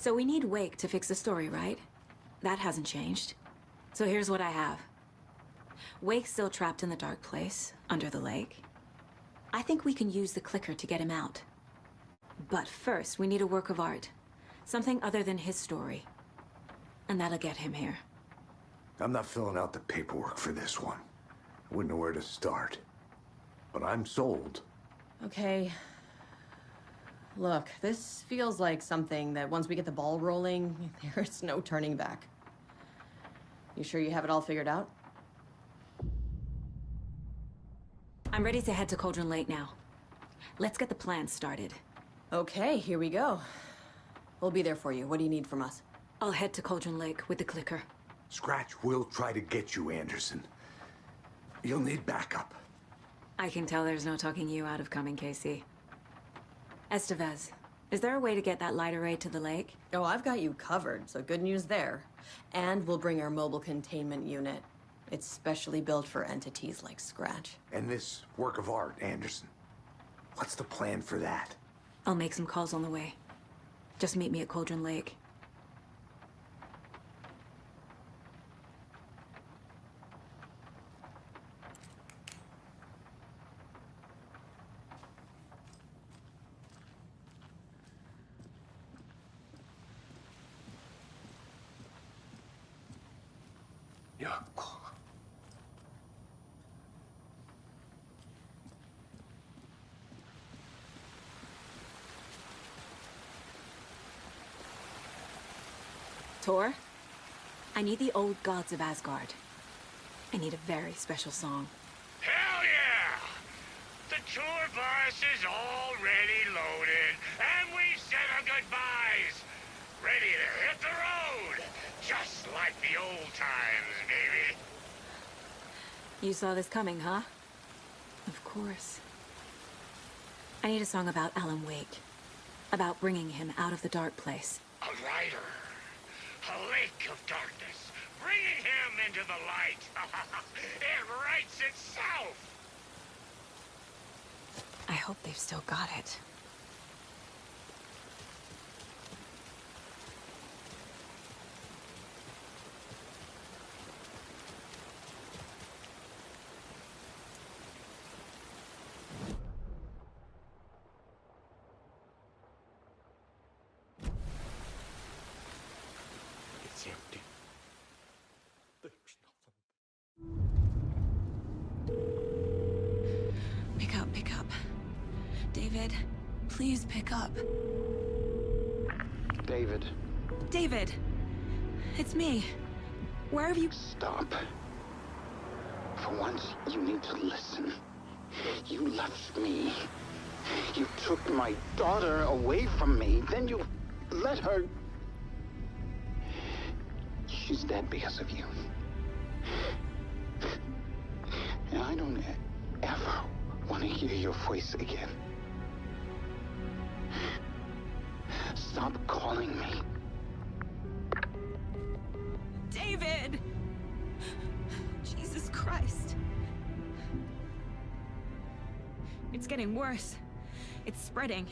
So we need Wake to fix the story, right? That hasn't changed. So here's what I have. Wake's still trapped in the dark place, under the lake. I think we can use the clicker to get him out. But first, we need a work of art. Something other than his story. And that'll get him here. I'm not filling out the paperwork for this one. I wouldn't know where to start. But I'm sold. Okay. Look, this feels like something that once we get the ball rolling, there's no turning back. You sure you have it all figured out? I'm ready to head to Cauldron Lake now. Let's get the plan started. Okay, here we go. We'll be there for you. What do you need from us? I'll head to Cauldron Lake with the clicker. Scratch will try to get you, Anderson. You'll need backup. I can tell there's no talking you out of coming, Casey. Estevez, is there a way to get that light array to the lake? Oh, I've got you covered, so good news there. And we'll bring our mobile containment unit. It's specially built for entities like Scratch. And this work of art, Anderson. What's the plan for that? I'll make some calls on the way. Just meet me at Cauldron Lake. Tor, I need the old gods of Asgard. I need a very special song. Hell yeah! The tour bus is already loaded, and we said our goodbyes. Ready to hit the road, just like the old times, baby. You saw this coming, huh? Of course. I need a song about Alan Wake. About bringing him out of the dark place. A rider. A lake of darkness, bringing him into the light. It writes itself. I hope they've still got it. It's empty. There's nothing. Pick up. David, please pick up. David. David! It's me. Where have you... Stop. For once, you need to listen. You left me. You took my daughter away from me. Then you let her... She's dead because of you. And I don't ever want to hear your voice again. Stop calling me. David! Jesus Christ. It's getting worse. It's spreading.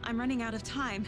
I'm running out of time.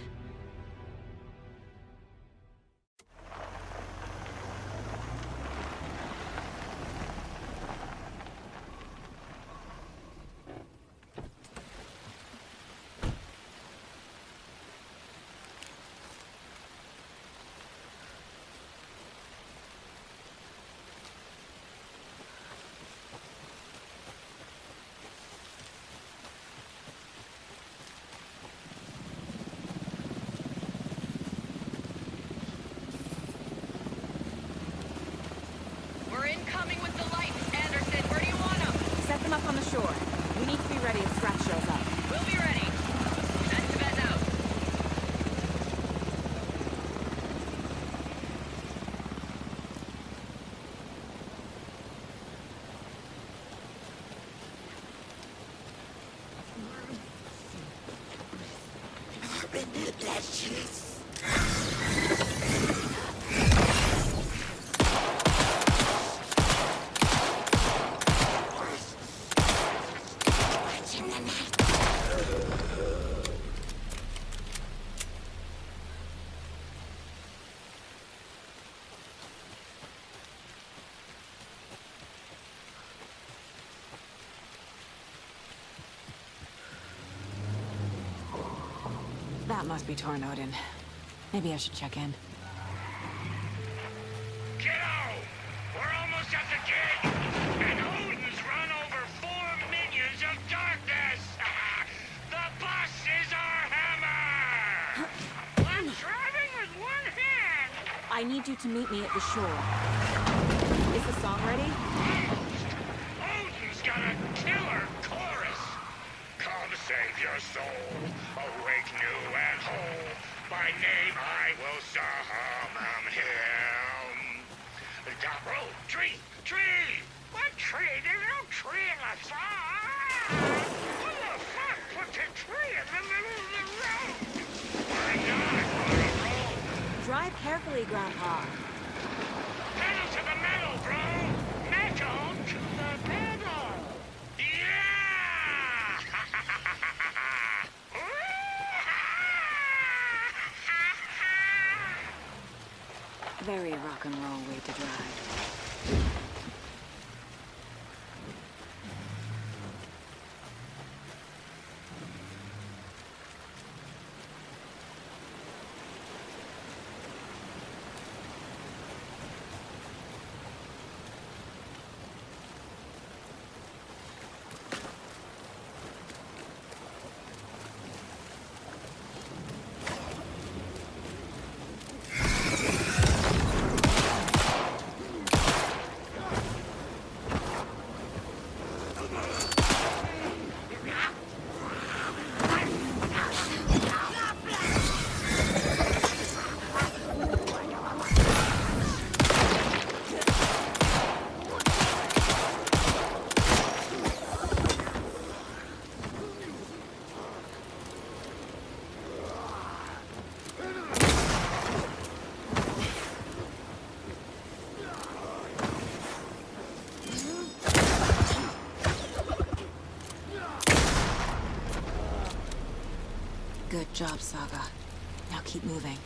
We're incoming with the lights. Anderson, where do you want them? Set them up on the shore. We need to be ready if Scratch shows up. We'll be ready. Estevez out. In the night. That must be Tornodin. Maybe I should check in. Kiddo! We're almost at the gate! And Odin's run over 4 minions of darkness! The bus is our hammer! I'm driving with one hand! I need you to meet me at the shore. Is the song ready? Odin's got a killer chorus! Come save your soul, awake new and whole. By name I will summon him. Road, tree, tree! What tree? There's no tree in the song! Who the fuck put the tree in the middle of the road? We're not on a road. Drive carefully, Grandpa. Pedal to the metal, bro! Metal to the pedal! Yeah! Very rock and roll way to drive. Good job, Saga. Now keep moving.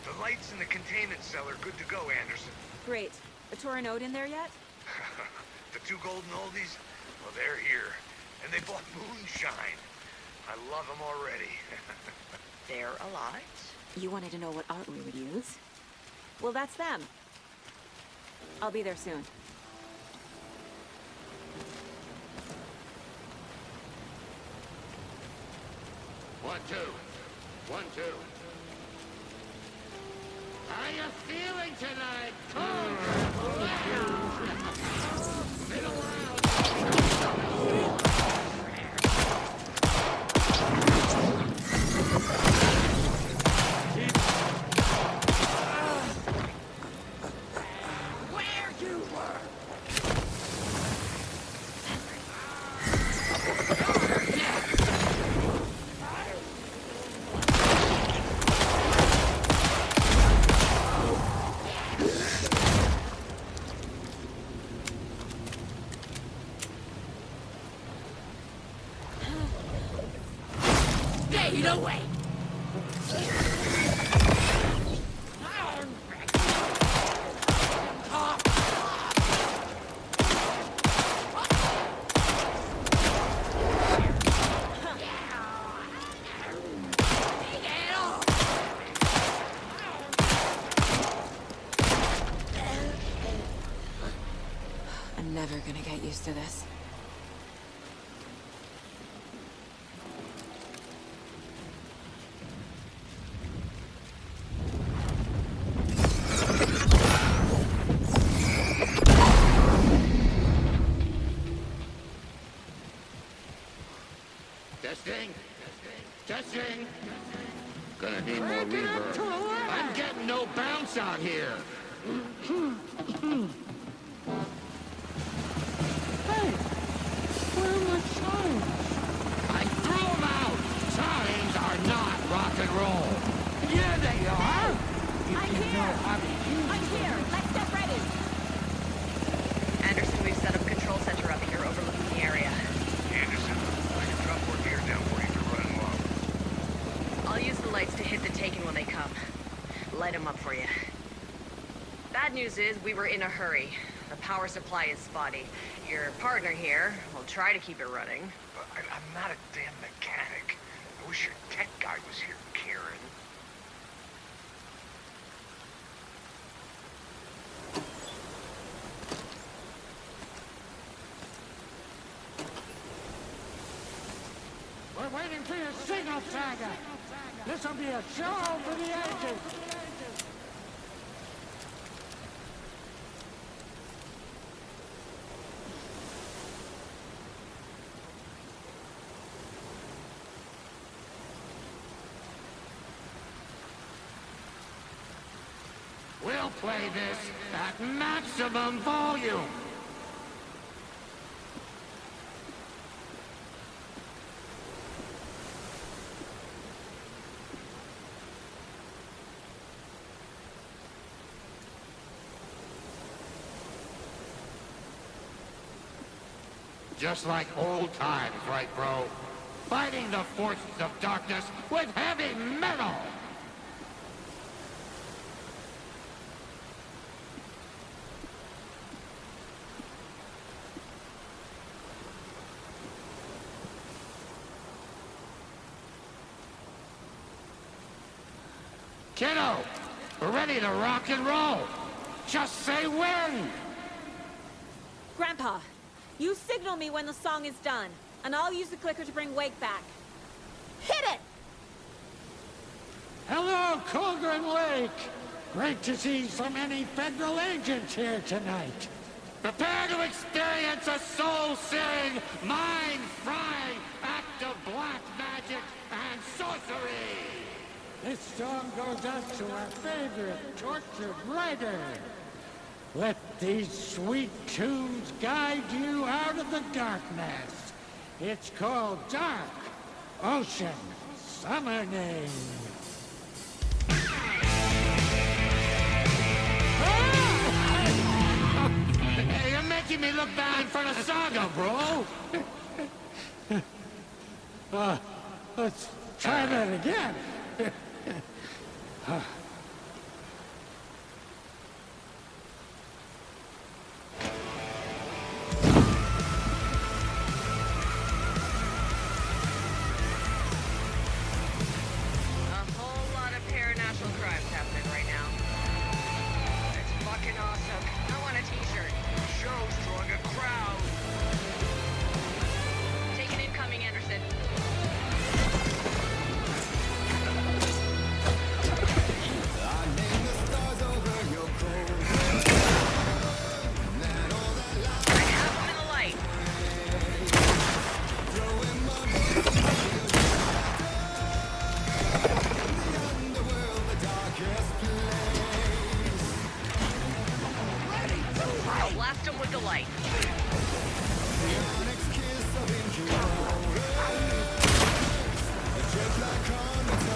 The lights in the containment cell are good to go, Anderson. Great. A Tornodin in there yet? The 2 golden oldies, well, they're here. And they bought moonshine. I love them already. They're alive. You wanted to know what art we would use? Well, that's them. I'll be there soon. One, two. 1, 2. How you feeling tonight, Tom? Been a while. Where you were? Stay away! I'm never gonna get used to this. Testing. Testing. Gonna need more reverb. I'm getting no bounce out here. Hey, where are my signs? I threw them out. Signs are not rock and roll. Yeah, they are. I'm here! I'm here! Let's get ready! Anderson, we've set up a control center up here overlooking the area. Anderson, I can drop more gear down for you if you're running low. I'll use the lights to hit the Taken when they come. Light them up for you. Bad news is we were in a hurry. The power supply is spotty. Your partner here will try to keep it running. But I'm not a damn mechanic. I wish your tech guy was here, Karen. We're waiting for your signal, Trazer. This'll be a show for the ages. We'll play this at maximum volume. Just like old times, right, bro? Fighting the forces of darkness with heavy metal! Kiddo, we're ready to rock and roll. Just say when! Grandpa, you signal me when the song is done, and I'll use the clicker to bring Wake back. Hit it! Hello, Colgren Lake. Great to see so many federal agents here tonight. Prepare to experience a soul-searing, mind-frying act of black magic and sorcery! This song goes out to our favorite tortured writer. Let these sweet tunes guide you out of the darkness. It's called Dark Ocean Summoning. Hey, you're making me look bad in front of Saga, bro! Let's try that again. A whole lot of paranational crimes happening right now. It's fucking awesome. I want a t-shirt. Show's drawing a crowd. Take an incoming, Anderson. I have him in the light. I'll blast him with the light.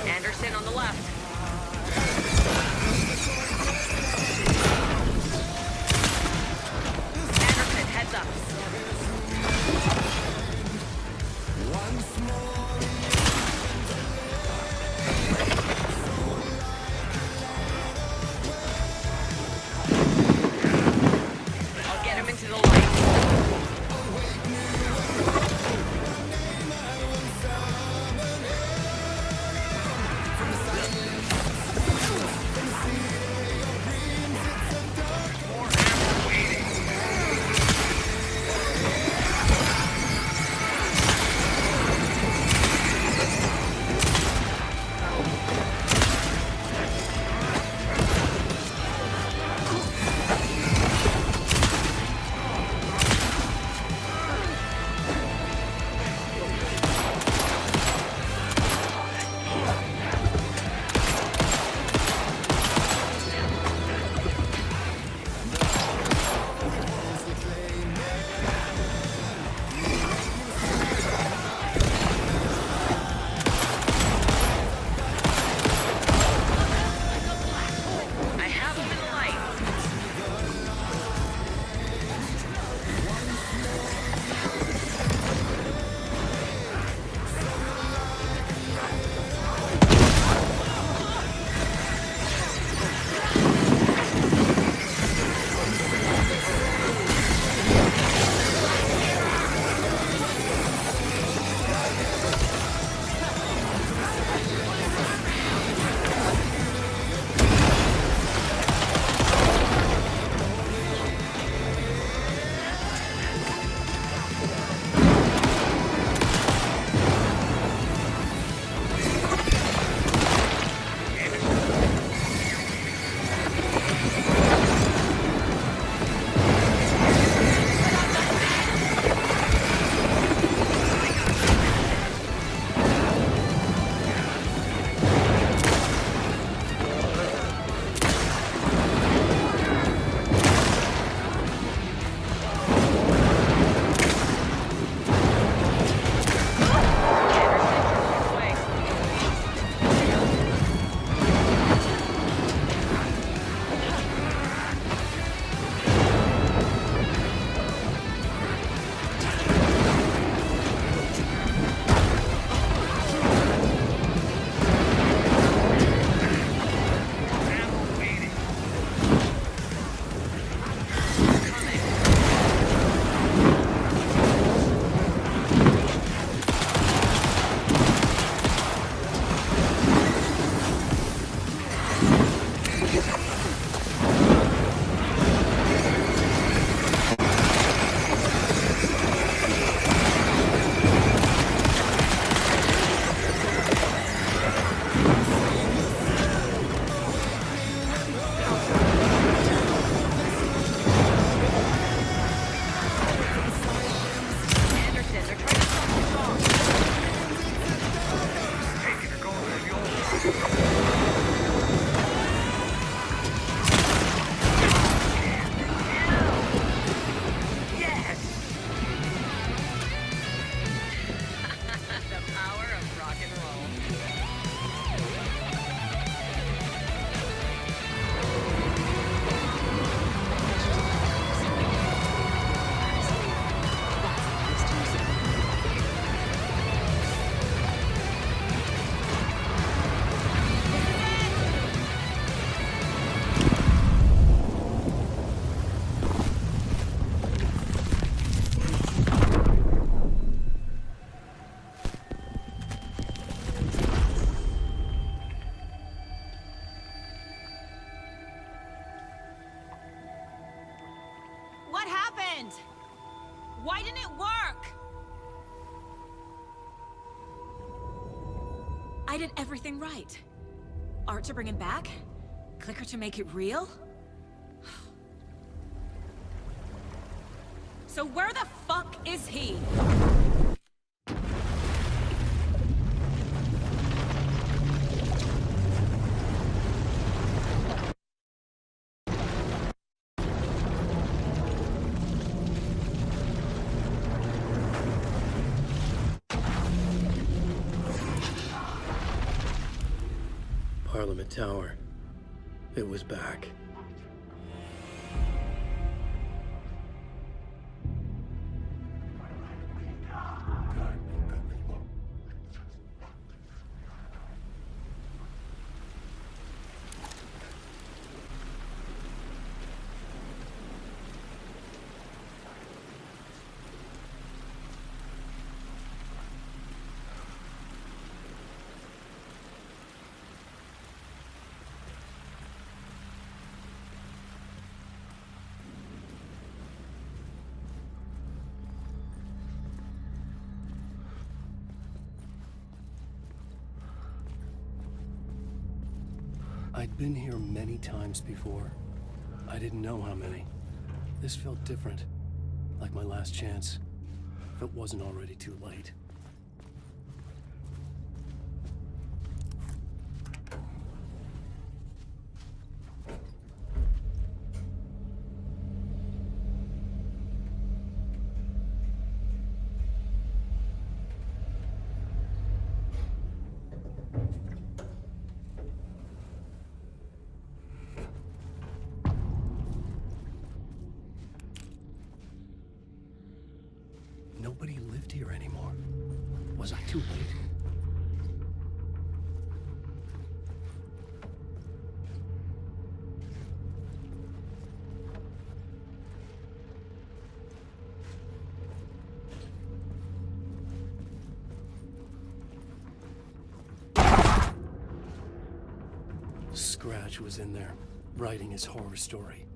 Anderson on the left. Anderson, heads up. I'll get him into the light. Why didn't it work? I did everything right. Art to bring him back? Clicker to make it real? So where the fuck is he? Parliament Tower. It was back. I'd been here many times before. I didn't know how many. This felt different, like my last chance, if it wasn't already too late. Nobody lived here anymore. Was I too late? Scratch was in there, writing his horror story.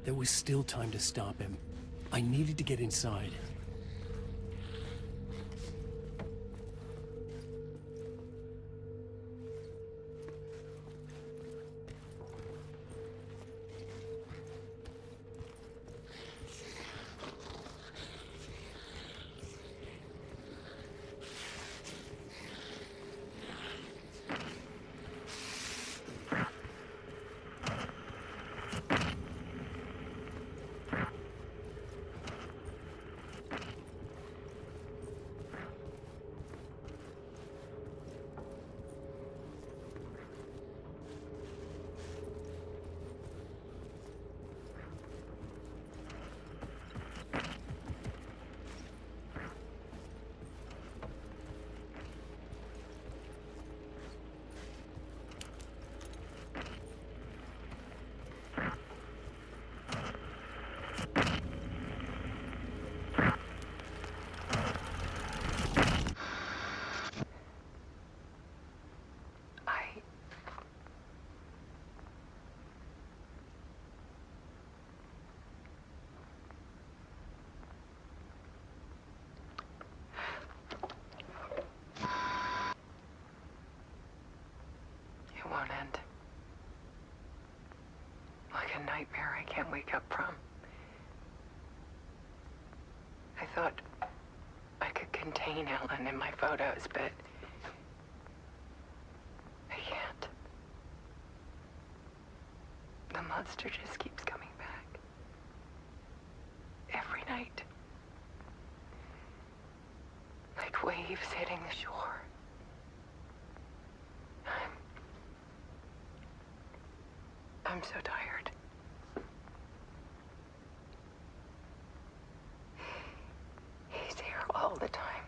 There was still time to stop him. I needed to get inside. It won't end. Like a nightmare I can't wake up from. I thought I could contain Ellen in my photos, but I can't. The monster just keeps coming back. Every night. Like waves hitting the shore. I'm so tired. He's here all the time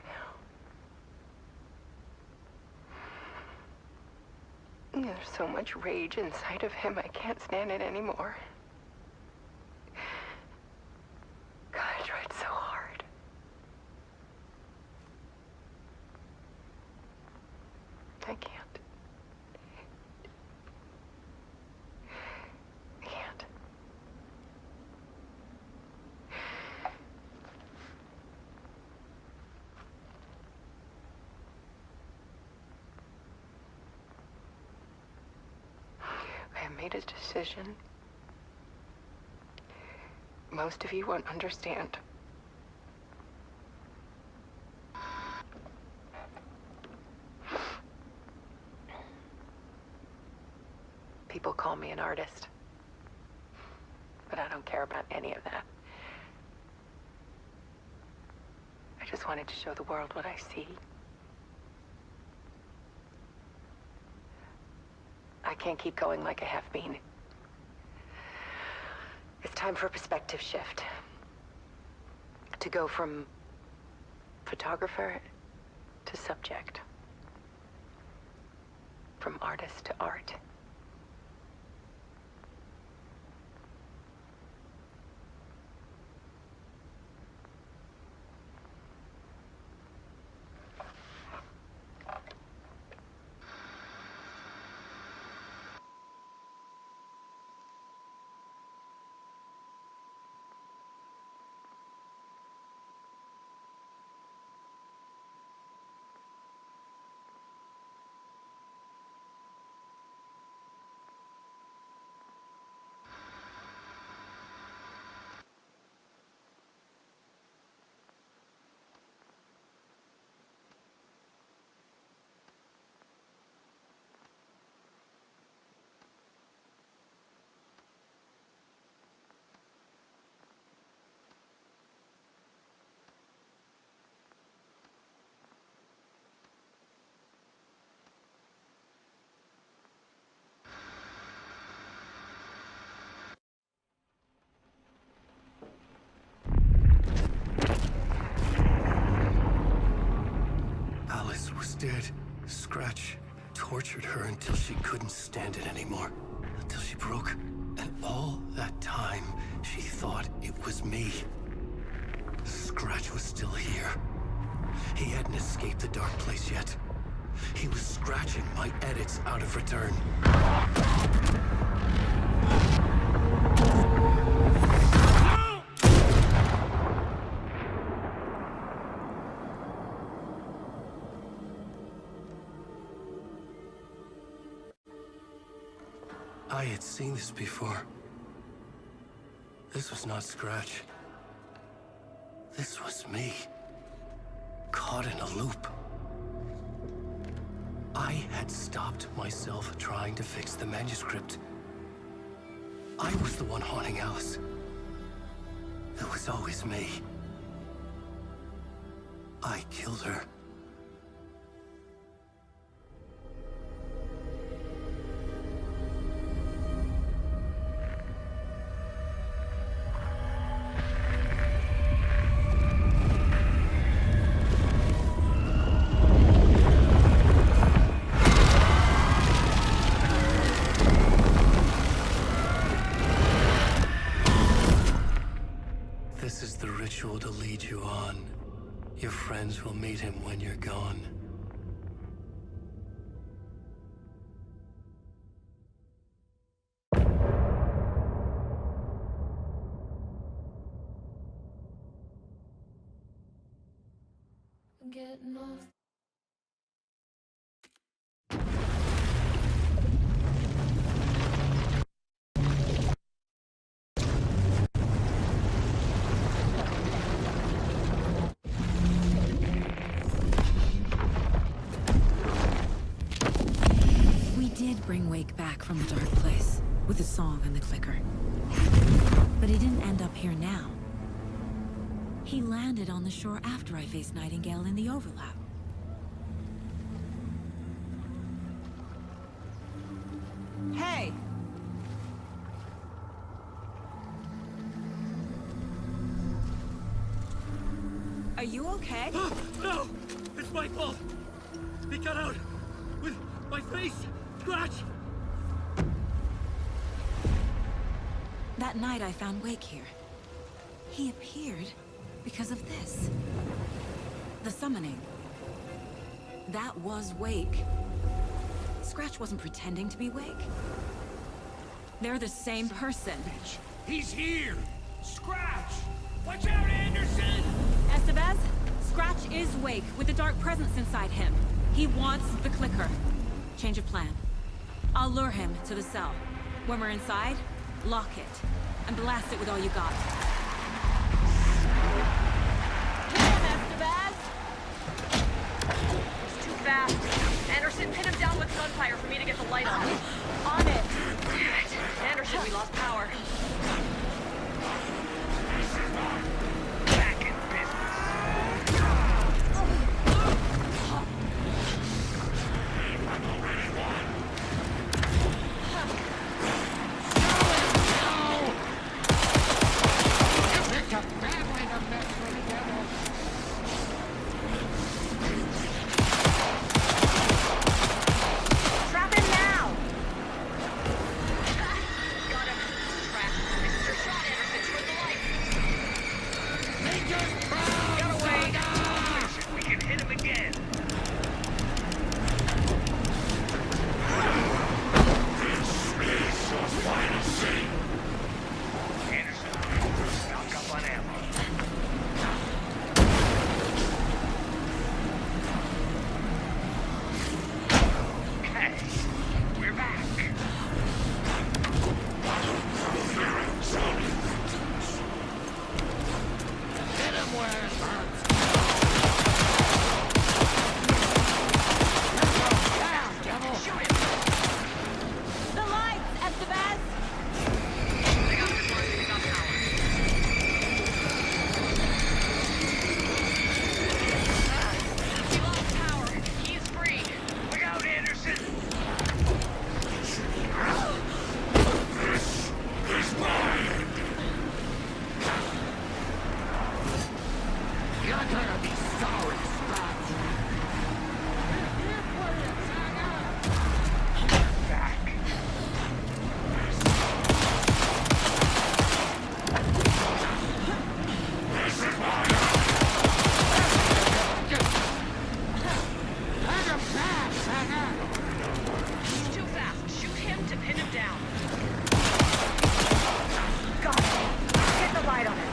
now. There's so much rage inside of him, I can't stand it anymore. God, I tried so hard. I can't. made a decision. Most of you won't understand. People call me an artist, but I don't care about any of that. I just wanted to show the world what I see. I can't keep going like I have been. It's time for a perspective shift. To go from photographer to subject. From artist to art. Alice was dead. Scratch tortured her until she couldn't stand it anymore. Until she broke. And all that time, she thought it was me. Scratch was still here. He hadn't escaped the dark place yet. He was scratching my edits out of return. I had seen this before. This was not Scratch. This was me. Caught in a loop. I had stopped myself trying to fix the manuscript. I was the one haunting Alice. It was always me. I killed her. This is the ritual to lead you on. Your friends will meet him when you're gone. Getting off. Bring Wake back from the dark place with the song and the clicker. But he didn't end up here now. He landed on the shore after I faced Nightingale in the overlap. Hey! Are you okay? No! It's my fault! He got out with my face! Scratch! That night I found Wake here. He appeared because of this. The summoning. That was Wake. Scratch wasn't pretending to be Wake. They're the same person. He's here! Scratch! Watch out, Anderson! Estevez, Scratch is Wake with the dark presence inside him. He wants the clicker. Change of plan. I'll lure him to the cell. When we're inside, lock it. And blast it with all you got. He's too fast. Anderson, pin him down with gunfire for me to get the light on. On it! Damn it. Anderson, we lost power. Back in business. Picked a family to mess with the devil. Trap him now! Got him. Trap. This is your shot, Anderson. Toward the light. Nature's proud. Got away. Listen, we can hit him again. Anderson, stock up on ammo. Okay, we're back. Hit him where it hurts. Down, devil. Shoot him. The lights, Estevez! They got this one. They got power. He lost power. He's free. Look out, Anderson! You're gonna be sorry, Scratch. Here's where you hang out. Back. Let him pass, Hannah. He's too fast. Shoot him to pin him down. Got it. Get the light on him.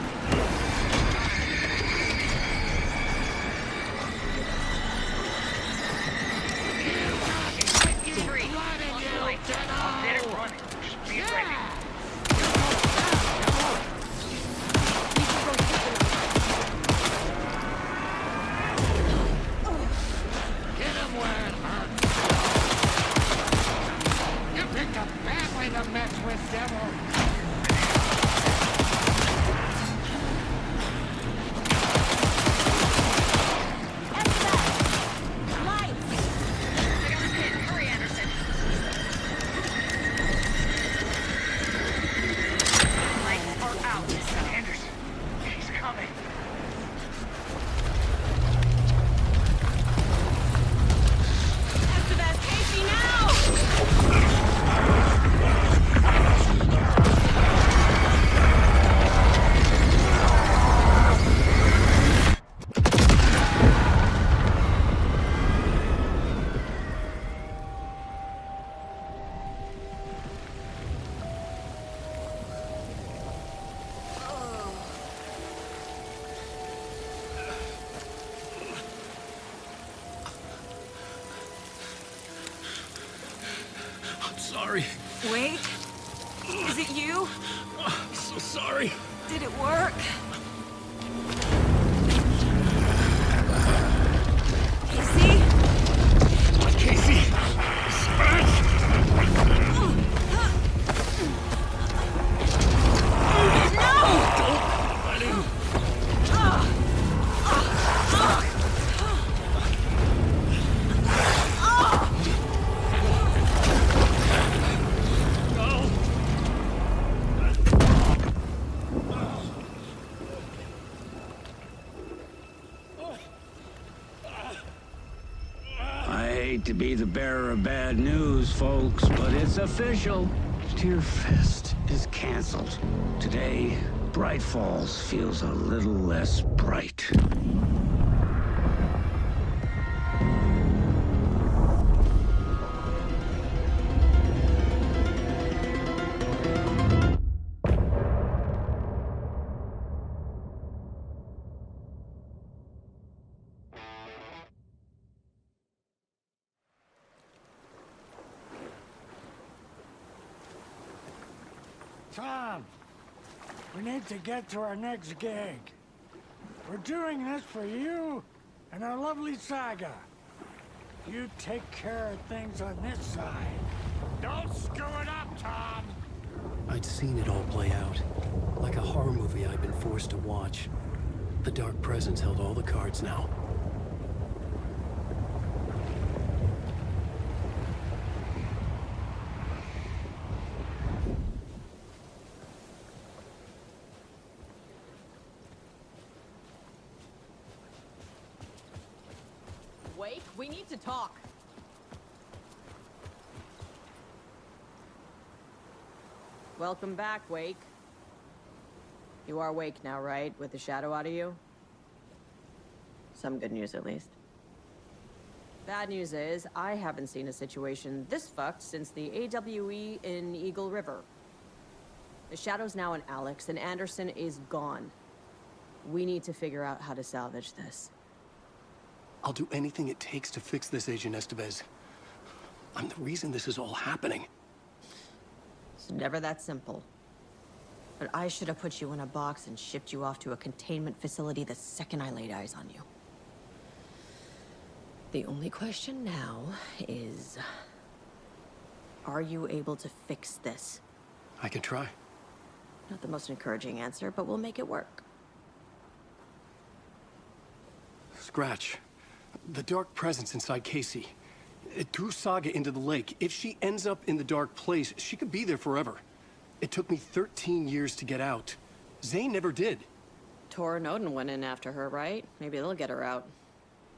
He's free. Blood in On you, the light. I'll get it Denno. running. Just be ready. Get him where it hurts. You picked a family to mess with, devil. Estevez! Lights! I got him hit. Hurry, Anderson. Lights are out. Anderson, he's coming. Estevez, Casey, now! I'm sorry. Wait. Is it you? I'm so sorry. Did it work? Casey? Casey! Scratch! Let him. No! I hate to be the bearer of bad news, folks, but it's official. Tear Fest is canceled. Today, Bright Falls feels a little less bright. Tom. We need to get to our next gig. We're doing this for you and our lovely saga. You take care of things on this side. Don't screw it up, Tom! I'd seen it all play out. Like a horror movie I'd been forced to watch. The Dark Presence held all the cards now. Wake, we need to talk. Welcome back, Wake. You are Wake now, right? With the shadow out of you? Some good news, at least. Bad news is, I haven't seen a situation this fucked since the AWE in Eagle River. The shadow's now in Alex, and Anderson is gone. We need to figure out how to salvage this. I'll do anything it takes to fix this, Agent Estevez. I'm the reason this is all happening. It's never that simple. But I should have put you in a box and shipped you off to a containment facility the second I laid eyes on you. The only question now is... are you able to fix this? I can try. Not the most encouraging answer, but we'll make it work. Scratch. The Dark Presence inside Casey. It threw Saga into the lake. If she ends up in the Dark Place, she could be there forever. It took me 13 years to get out. Zane never did. Tor and Odin went in after her, right? Maybe they'll get her out.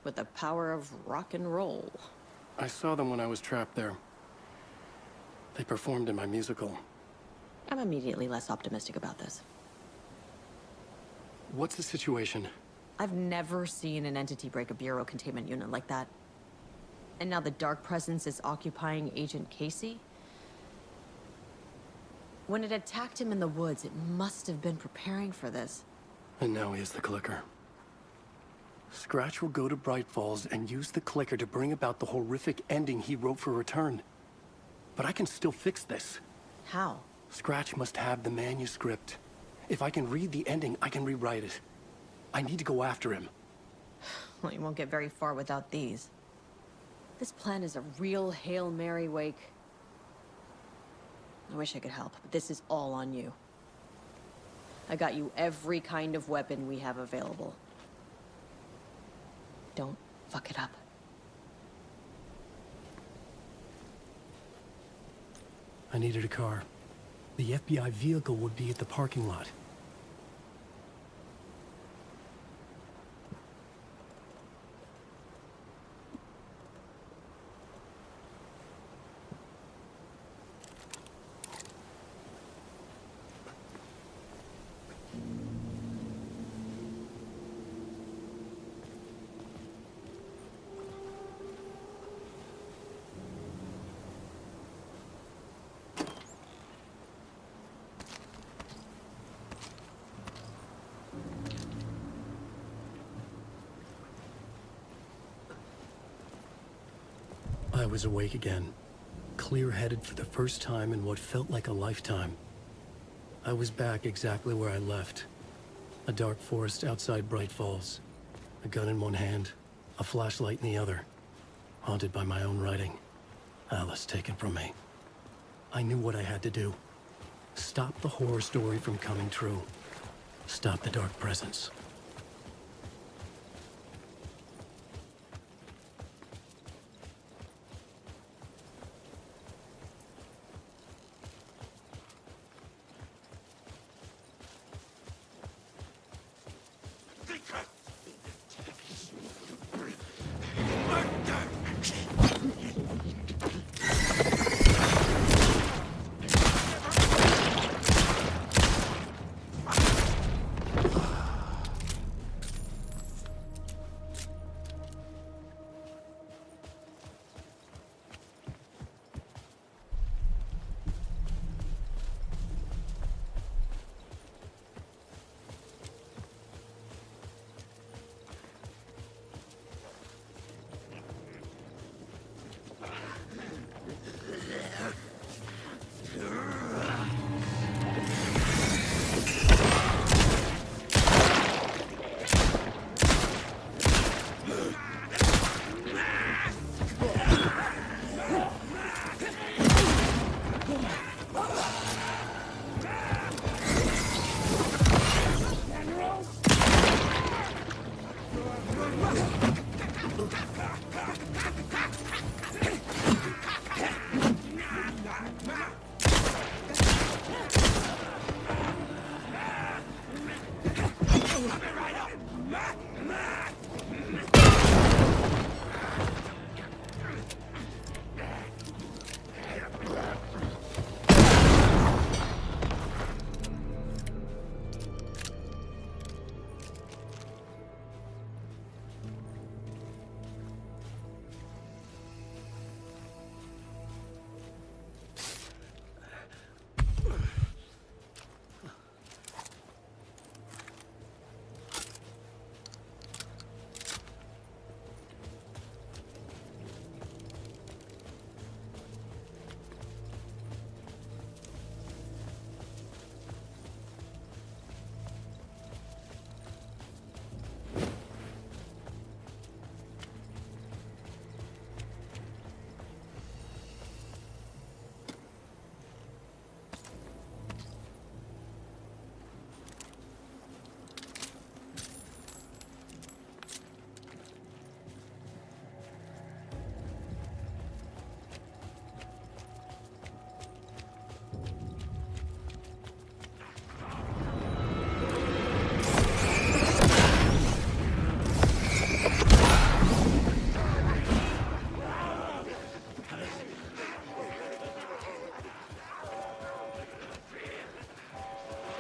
With the power of rock and roll. I saw them when I was trapped there. They performed in my musical. I'm immediately less optimistic about this. What's the situation? I've never seen an entity break a bureau containment unit like that. And now the Dark Presence is occupying Agent Casey? When it attacked him in the woods, it must have been preparing for this. And now he has the clicker. Scratch will go to Bright Falls and use the clicker to bring about the horrific ending he wrote for Return. But I can still fix this. How? Scratch must have the manuscript. If I can read the ending, I can rewrite it. I need to go after him. Well, you won't get very far without these. This plan is a real Hail Mary, Wake. I wish I could help, but this is all on you. I got you every kind of weapon we have available. Don't fuck it up. I needed a car. The FBI vehicle would be at the parking lot. I was awake again, clear-headed for the first time in what felt like a lifetime. I was back exactly where I left. A dark forest outside Bright Falls. A gun in one hand, a flashlight in the other. Haunted by my own writing. Alice taken from me. I knew what I had to do. Stop the horror story from coming true. Stop the Dark Presence.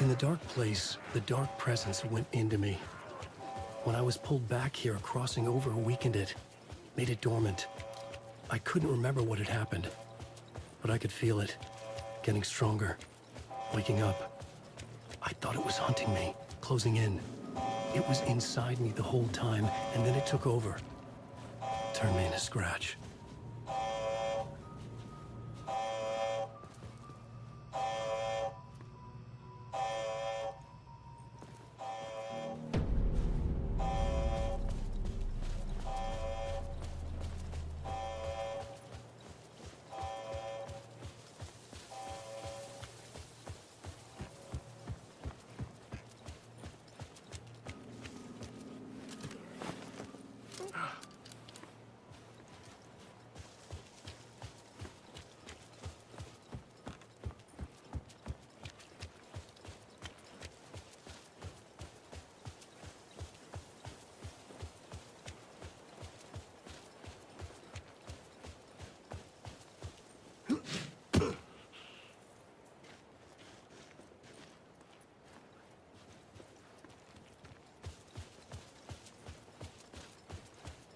In the dark place, the dark presence went into me. When I was pulled back here, crossing over weakened it, made it dormant. I couldn't remember what had happened, but I could feel it, getting stronger, waking up. I thought it was hunting me, closing in. It was inside me the whole time, and then it took over. Turned me into Scratch.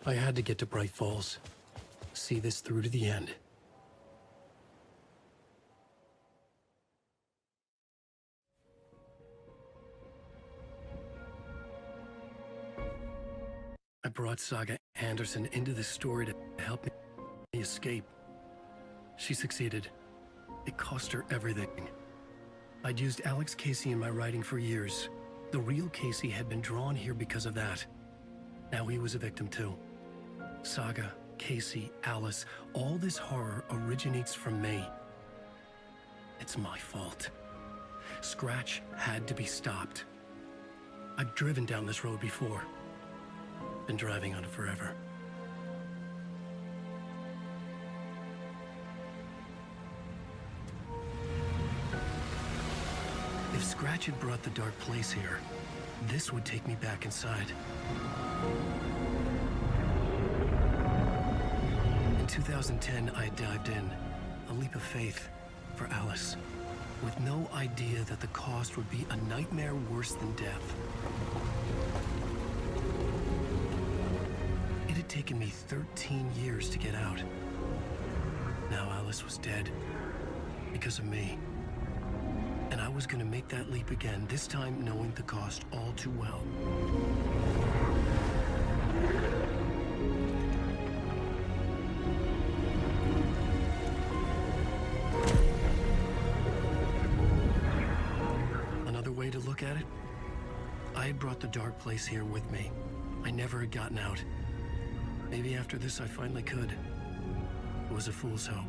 I had to get to Bright Falls. See this through to the end. I brought Saga Anderson into this story to help me escape. She succeeded. It cost her everything. I'd used Alex Casey in my writing for years. The real Casey had been drawn here because of that. Now he was a victim too. Saga, Casey, Alice, all this horror originates from me. It's my fault. Scratch had to be stopped. I've driven down this road before. Been driving on it forever. If Scratch had brought the dark place here, this would take me back inside. In 2010, I dived in, a leap of faith for Alice, with no idea that the cost would be a nightmare worse than death. It had taken me 13 years to get out. Now Alice was dead, because of me. And I was gonna make that leap again, this time knowing the cost all too well. Another way to look at it, I had brought the dark place here with me. I never had gotten out. Maybe after this I finally could. It was a fool's hope.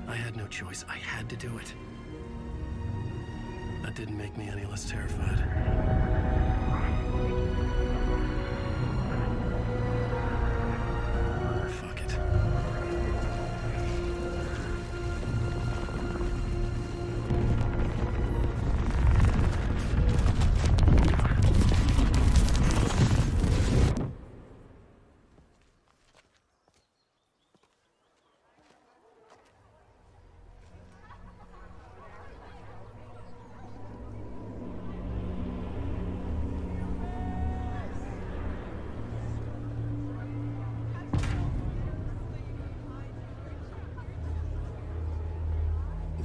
I had no choice. I had to do it. That didn't make me any less terrified. Fuck it.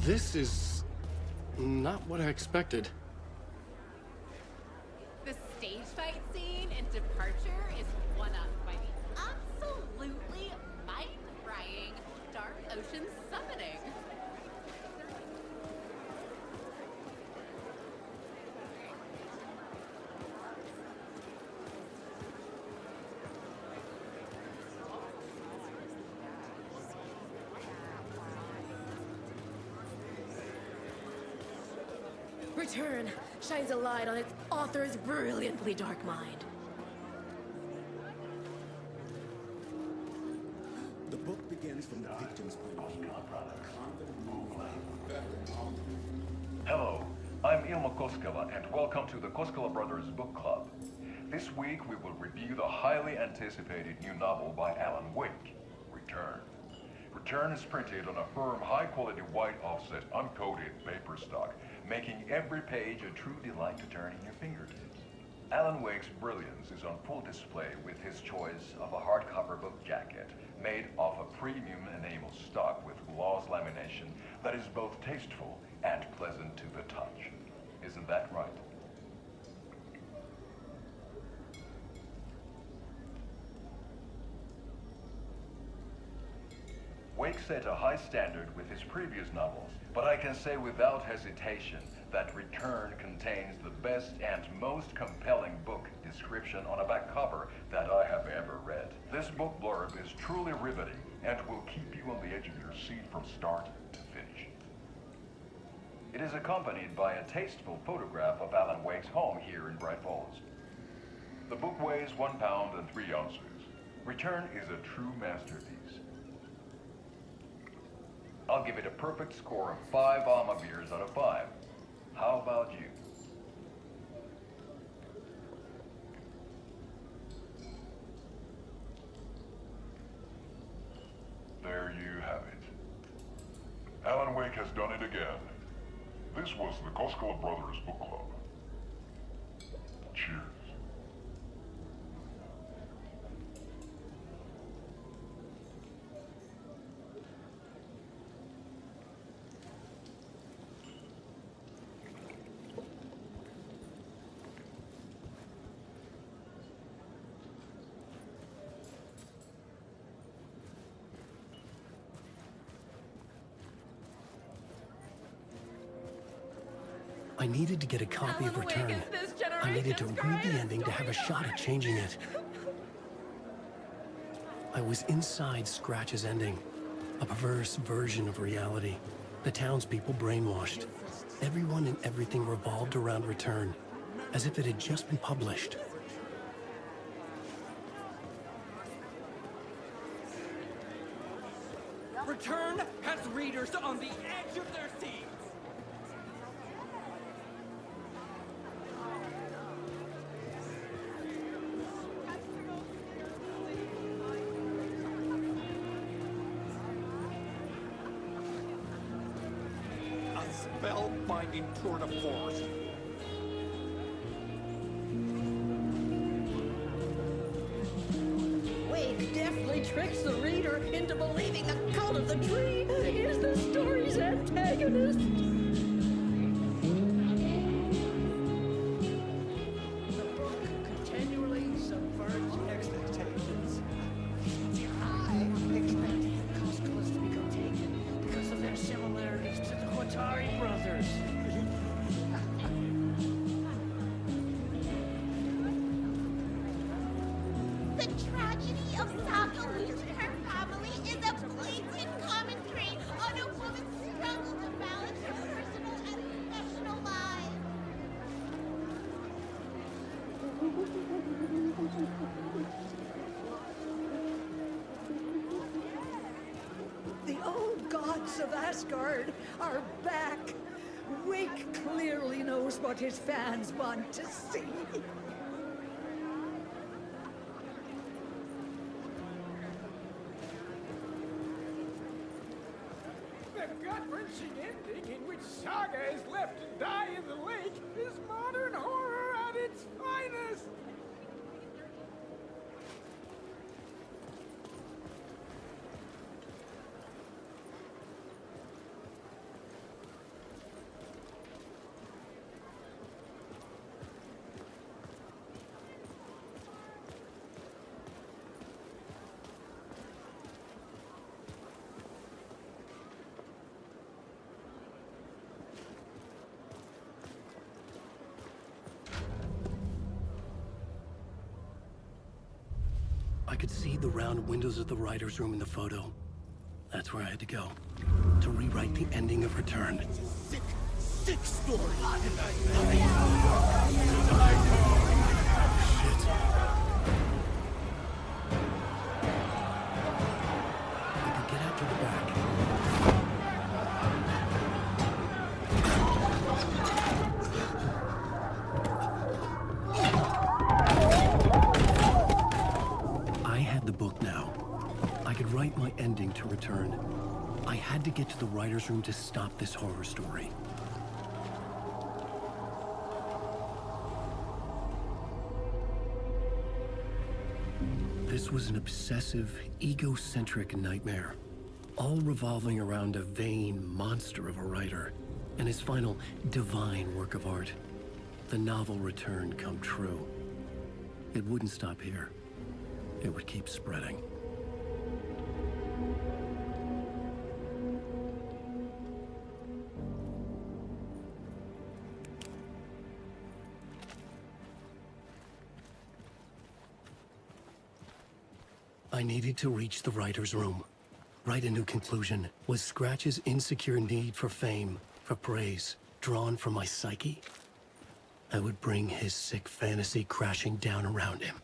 This is not what I expected. The stage fight scene in Departure is one up by the absolutely mind-frying Dark Ocean summoning. Return shines a light on its author's brilliantly dark mind. The book begins from the victim's point of view. Hello, I'm Ilmo Koskela, and welcome to the Koskela Brothers Book Club. This week we will review the highly anticipated new novel by Alan Wake, Return. Return is printed on a firm, high-quality white offset, uncoated paper stock, making every page a true delight to turn in your fingertips. Alan Wake's brilliance is on full display with his choice of a hardcover book jacket made of a premium enamel stock with gloss lamination that is both tasteful and pleasant to the touch. Isn't that right? Wake set a high standard with his previous novels, but I can say without hesitation that Return contains the best and most compelling book description on a back cover that I have ever read. This book blurb is truly riveting and will keep you on the edge of your seat from start to finish. It is accompanied by a tasteful photograph of Alan Wake's home here in Bright Falls. The book weighs 1 pound and 3 ounces. Return is a true masterpiece. I'll give it a perfect score of 5 Alma beers out of 5. How about you? There you have it. Alan Wake has done it again. This was the Koskela Brothers Book Club. Cheers. I needed to get a copy of Return. I needed to read the ending to have a shot at changing it. I was inside Scratch's ending, a perverse version of reality. The townspeople brainwashed. Everyone and everything revolved around Return, as if it had just been published. Return has readers on the edge of their seats. A spellbinding tour de force. Wake deftly tricks the reader into believing the Cult of the Tree is the story's antagonist. The book continually subverts expectations. I expected the Koskelas to become taken because of their similarities to the Quatari brothers. The tragedy of Samuel Asgard are back. Wake clearly knows what his fans want to see. The gut-wrenching ending in which Saga is left to die in the lake is modern horror at its finest! I could see the round windows of the writer's room in the photo. That's where I had to go. To rewrite the ending of Return. Sick story. Shit. I could get out to the back. I had the book now. I could write my ending to Return. I had to get to the writer's room to stop this horror story. This was an obsessive, egocentric nightmare, all revolving around a vain monster of a writer and his final divine work of art, the novel Return come true. It wouldn't stop here. It would keep spreading. I needed to reach the writer's room. Write a new conclusion. Was Scratch's insecure need for fame, for praise, drawn from my psyche? I would bring his sick fantasy crashing down around him.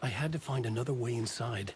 I had to find another way inside.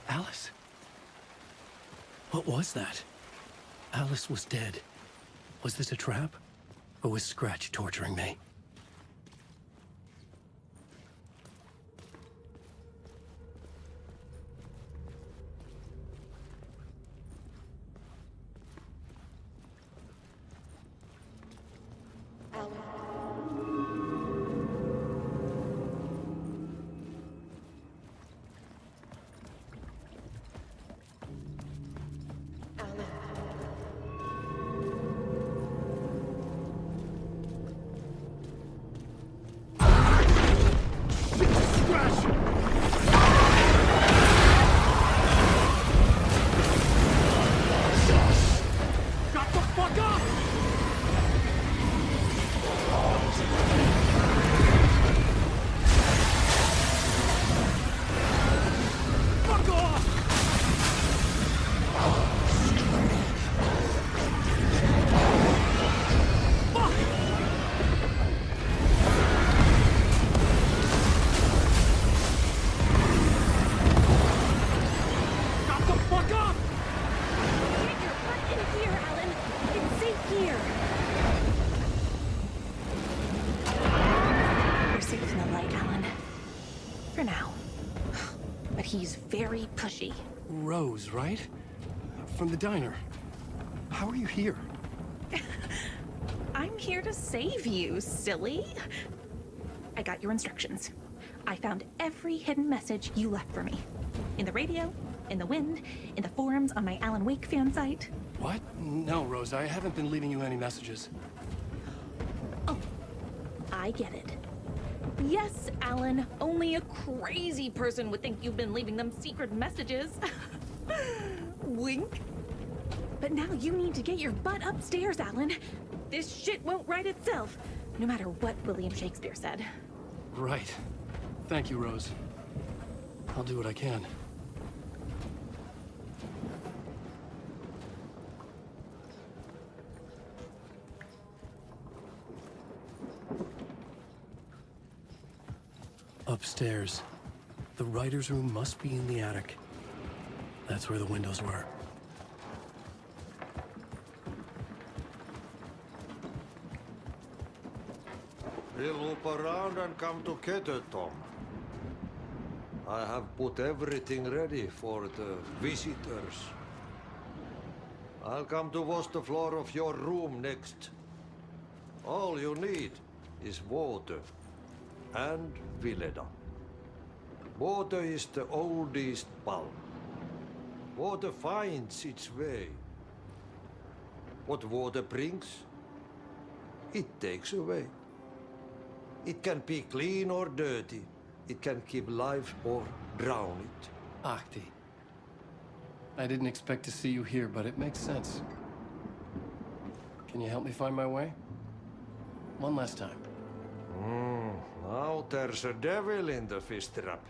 Alice? What was that? Alice was dead. Was this a trap? Or was Scratch torturing me? He's very pushy. Rose, right? From the diner. How are you here? I'm here to save you, silly. I got your instructions. I found every hidden message you left for me. In the radio, in the wind, in the forums on my Alan Wake fan site. What? No, Rose, I haven't been leaving you any messages. Oh, I get it. Yes, Alan, only a crazy person would think you've been leaving them secret messages. Wink. But now you need to get your butt upstairs, Alan. This shit won't right itself, no matter what William Shakespeare said. Right. Thank you, Rose. I'll do what I can. Upstairs. The writer's room must be in the attic. That's where the windows were. We'll loop around and come together, Tom. I have put everything ready for the visitors. I'll come to wash the floor of your room next. All you need is water and Vileda. Water is the oldest bulb. Water finds its way. What water brings, it takes away. It can be clean or dirty. It can keep life or drown it. Ahti. I didn't expect to see you here, but it makes sense. Can you help me find my way? One last time. Now there's a devil in the fish trap.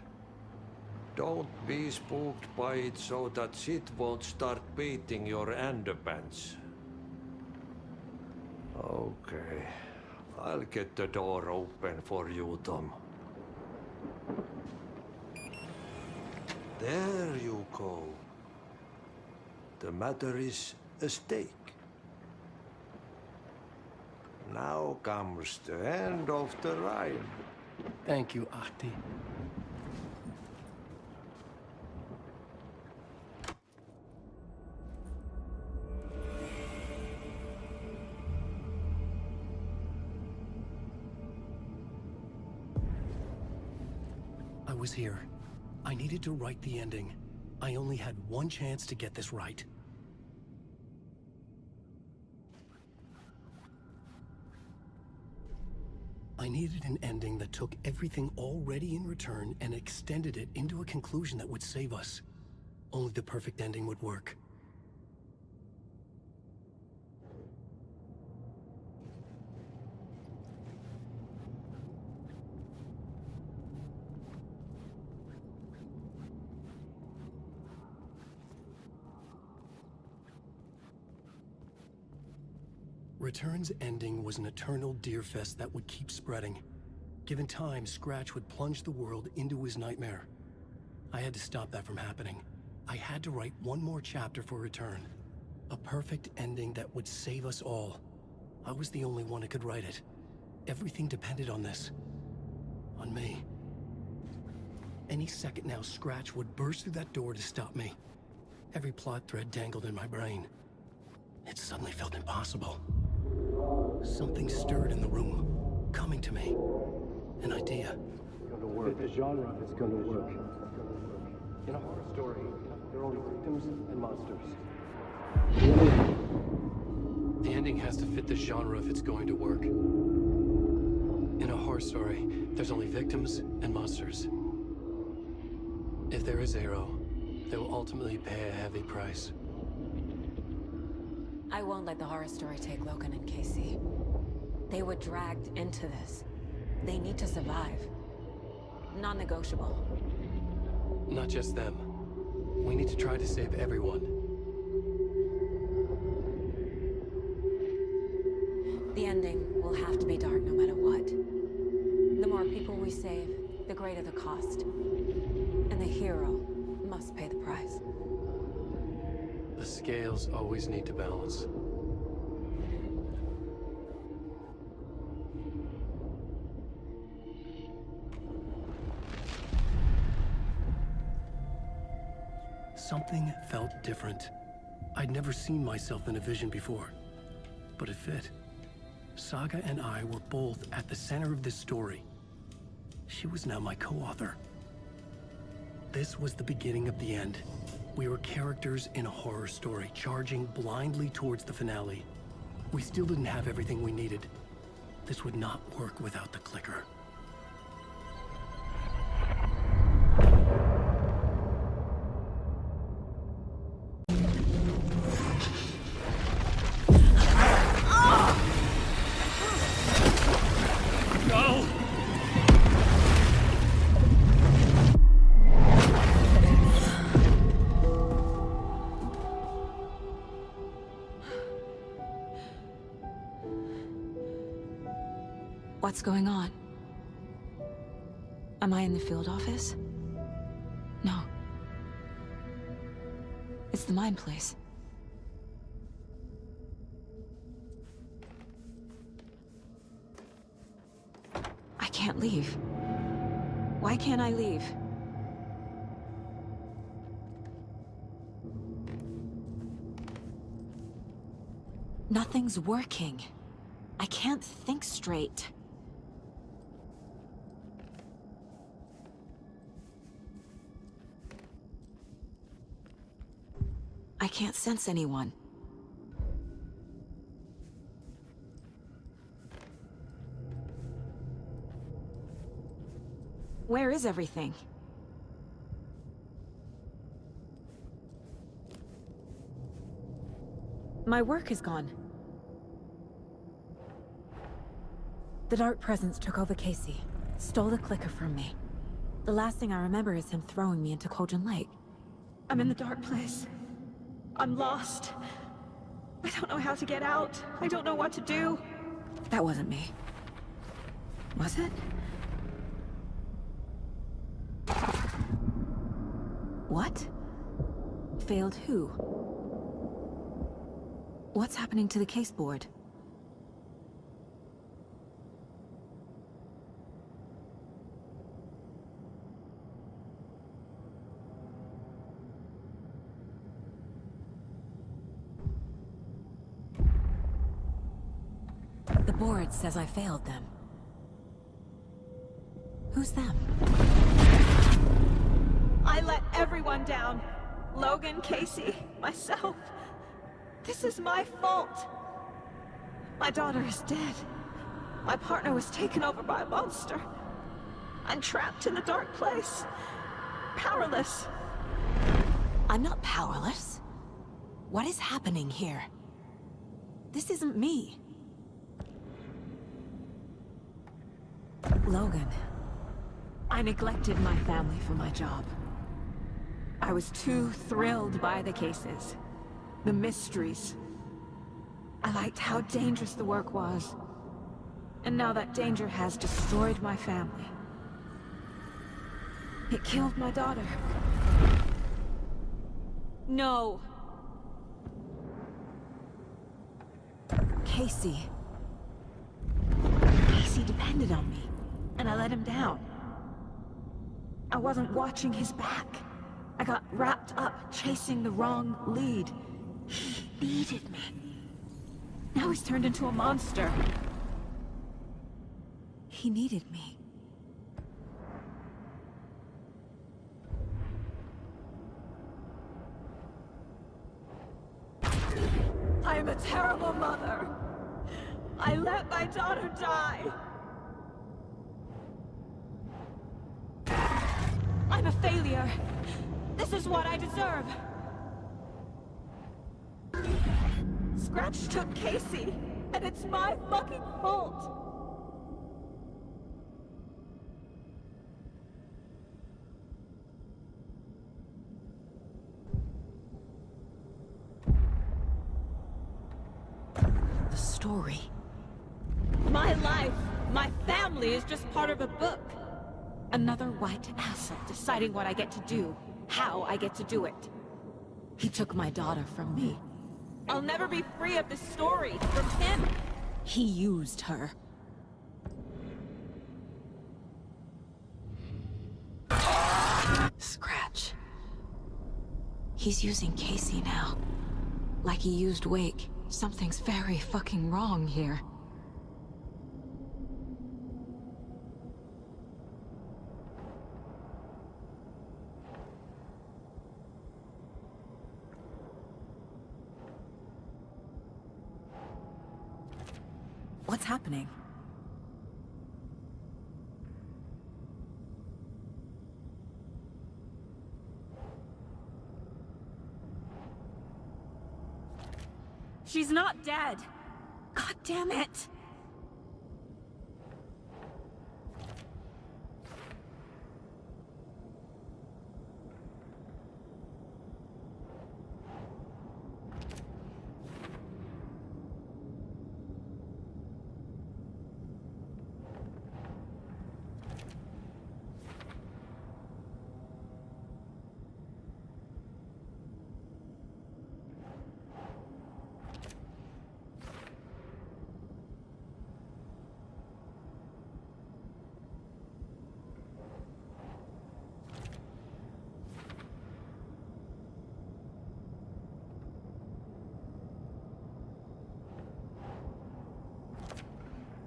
Don't be spooked by it so that shit won't start beating your underpants. Okay. I'll get the door open for you, Tom. There you go. The matter is a stake. Now comes the end of the ride. Thank you, Ahti. I was here. I needed to write the ending. I only had one chance to get this right. I needed an ending that took everything already in return and extended it into a conclusion that would save us. Only the perfect ending would work. Return's ending was an eternal deerfest that would keep spreading. Given time, Scratch would plunge the world into his nightmare. I had to stop that from happening. I had to write one more chapter for Return. A perfect ending that would save us all. I was the only one who could write it. Everything depended on this. On me. Any second now, Scratch would burst through that door to stop me. Every plot thread dangled in my brain. It suddenly felt impossible. Something stirred in the room, coming to me. An idea. It's going to work. The genre is going to work. In a horror story, there are only victims and monsters. The ending has to fit the genre if it's going to work. In a horror story, there's only victims and monsters. If there is Arrow, they will ultimately pay a heavy price. I won't let the horror story take Logan and Casey. They were dragged into this. They need to survive. Non-negotiable. Not just them. We need to try to save everyone. The ending will have to be dark no matter what. The more people we save, the greater the cost. And the hero must pay the price. The scales always need to balance. Something felt different. I'd never seen myself in a vision before, but it fit. Saga and I were both at the center of this story. She was now my co-author. This was the beginning of the end. We were characters in a horror story, charging blindly towards the finale. We still didn't have everything we needed. This would not work without the clicker. Go! What's going on? Am I in the field office? No. It's the mine place. I can't leave. Why can't I leave? Nothing's working. I can't think straight. I can't sense anyone. Where is everything? My work is gone. The Dark Presence took over Casey, stole the clicker from me. The last thing I remember is him throwing me into Cauldron Lake. I'm in the dark place. I'm lost. I don't know how to get out. I don't know what to do. That wasn't me. Was it? What? Failed who? What's happening to the case board? The board says I failed them. Who's them? I let everyone down. Logan, Casey, myself. This is my fault. My daughter is dead. My partner was taken over by a monster. I'm trapped in the dark place. Powerless. I'm not powerless. What is happening here? This isn't me. Logan, I neglected my family for my job. I was too thrilled by the cases, the mysteries. I liked how dangerous the work was. And now that danger has destroyed my family. It killed my daughter. No. Casey. Casey depended on me, and I let him down. I wasn't watching his back. I got wrapped up chasing the wrong lead. He needed me. Now he's turned into a monster. He needed me. I am a terrible mother. I let my daughter die. I'm a failure. This is what I deserve. Scratch took Casey, and it's my fucking fault. The story. My life, my family is just part of a book. Another white asset deciding what I get to do, how I get to do it. He took my daughter from me. I'll never be free of this story from him. He used her. Scratch. He's using Casey now. Like he used Wake. Something's very fucking wrong here. happening? She's not dead. God damn it.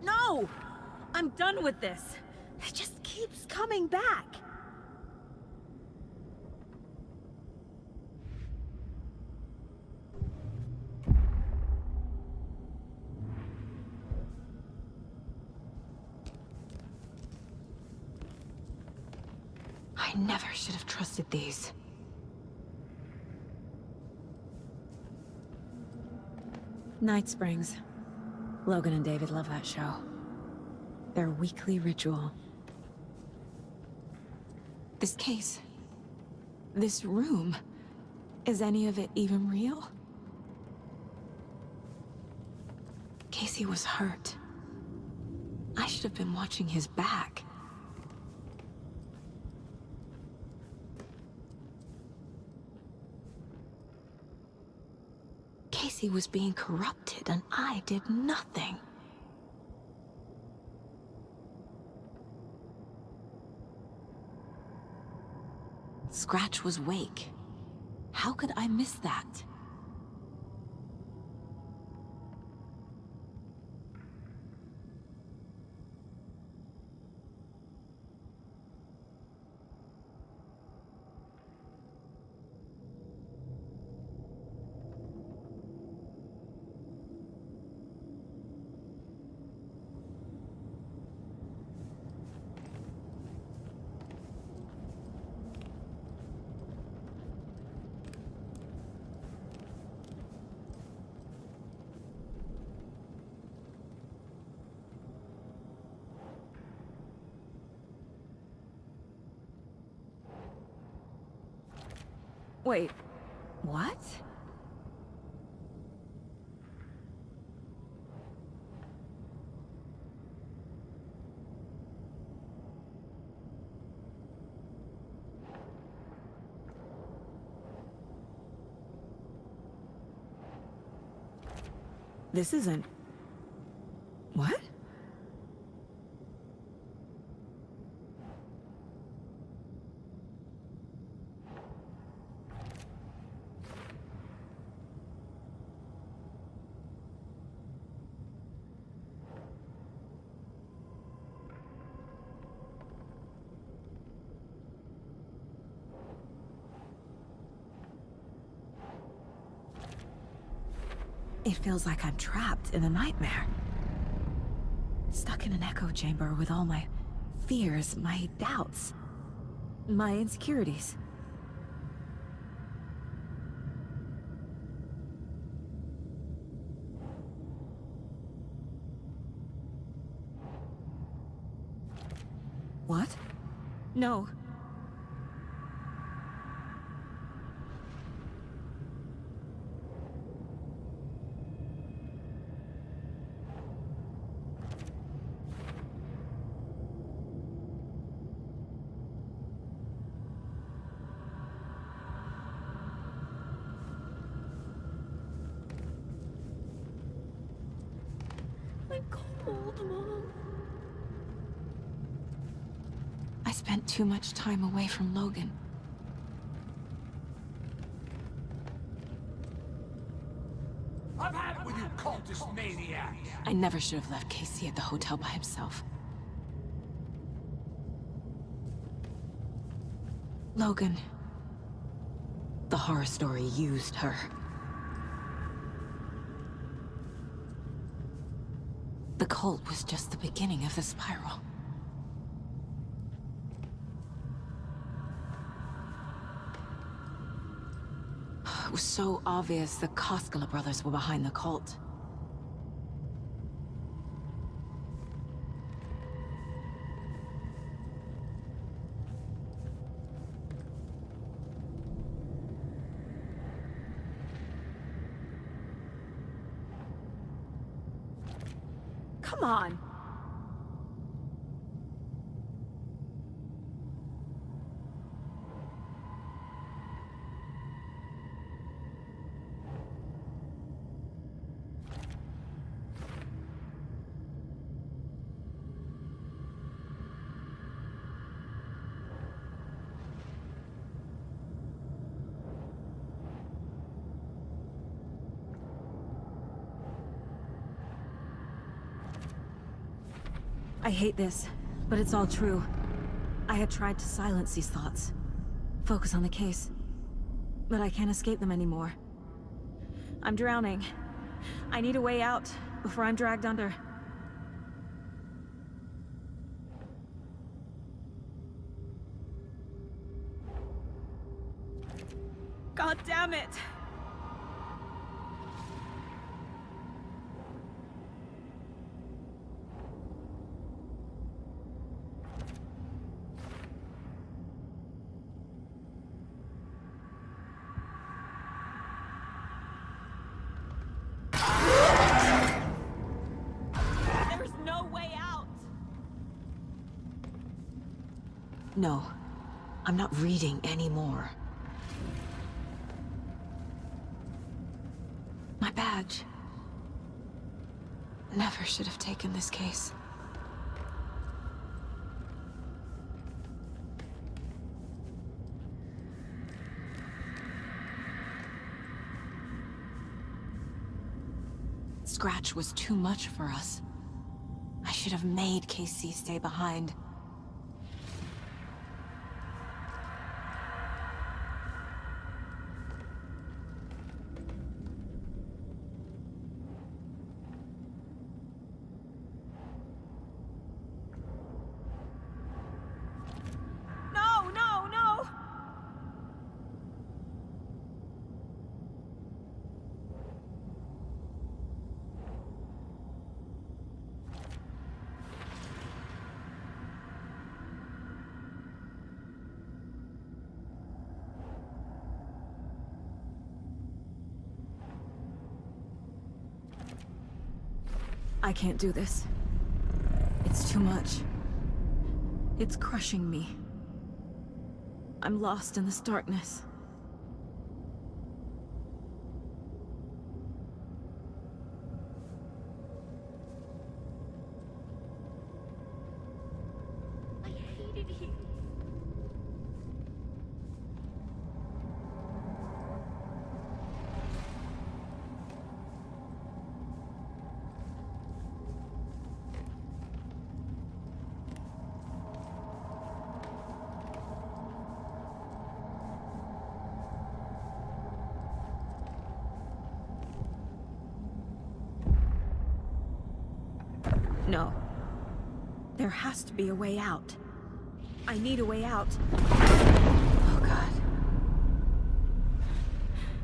No! I'm done with this. It just keeps coming back. I never should have trusted these. Night Springs. Logan and David love that show. Their weekly ritual. This case. This room. Is any of it even real? Casey was hurt. I should have been watching his back. Casey was being corrupted, and I did nothing. Scratch was Wake. How could I miss that? Wait, what? This isn't... What? It feels like I'm trapped in a nightmare. Stuck in an echo chamber with all my fears, my doubts, my insecurities. What? No. I'm cold, Mom. I spent too much time away from Logan. I've had it with you cultist maniacs! I never should have left Casey at the hotel by himself. Logan. The horror story used her. The cult was just the beginning of the spiral. It was so obvious the Koskela brothers were behind the cult. Come on. I hate this, but it's all true. I had tried to silence these thoughts. Focus on the case. But I can't escape them anymore. I'm drowning. I need a way out before I'm dragged under. God damn it! No, I'm not reading anymore. My badge. Never should have taken this case. Scratch was too much for us. I should have made KC stay behind. I can't do this. It's too much. It's crushing me. I'm lost in this darkness. I hated you. No. There has to be a way out. I need a way out. Oh, God.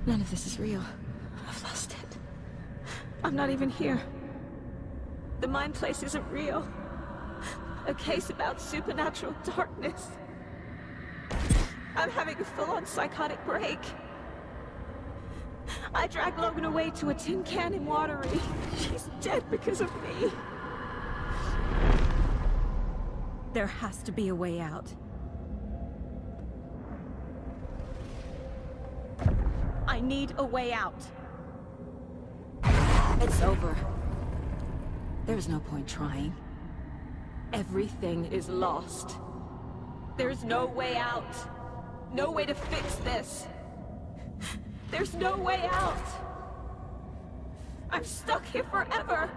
None of this is real. I've lost it. I'm not even here. The mind place isn't real. A case about supernatural darkness. I'm having a full-on psychotic break. I dragged Logan away to a tin can in Watery. She's dead because of me. There has to be a way out. I need a way out. It's over. There's no point trying. Everything is lost. There's no way out. No way to fix this. There's no way out. I'm stuck here forever.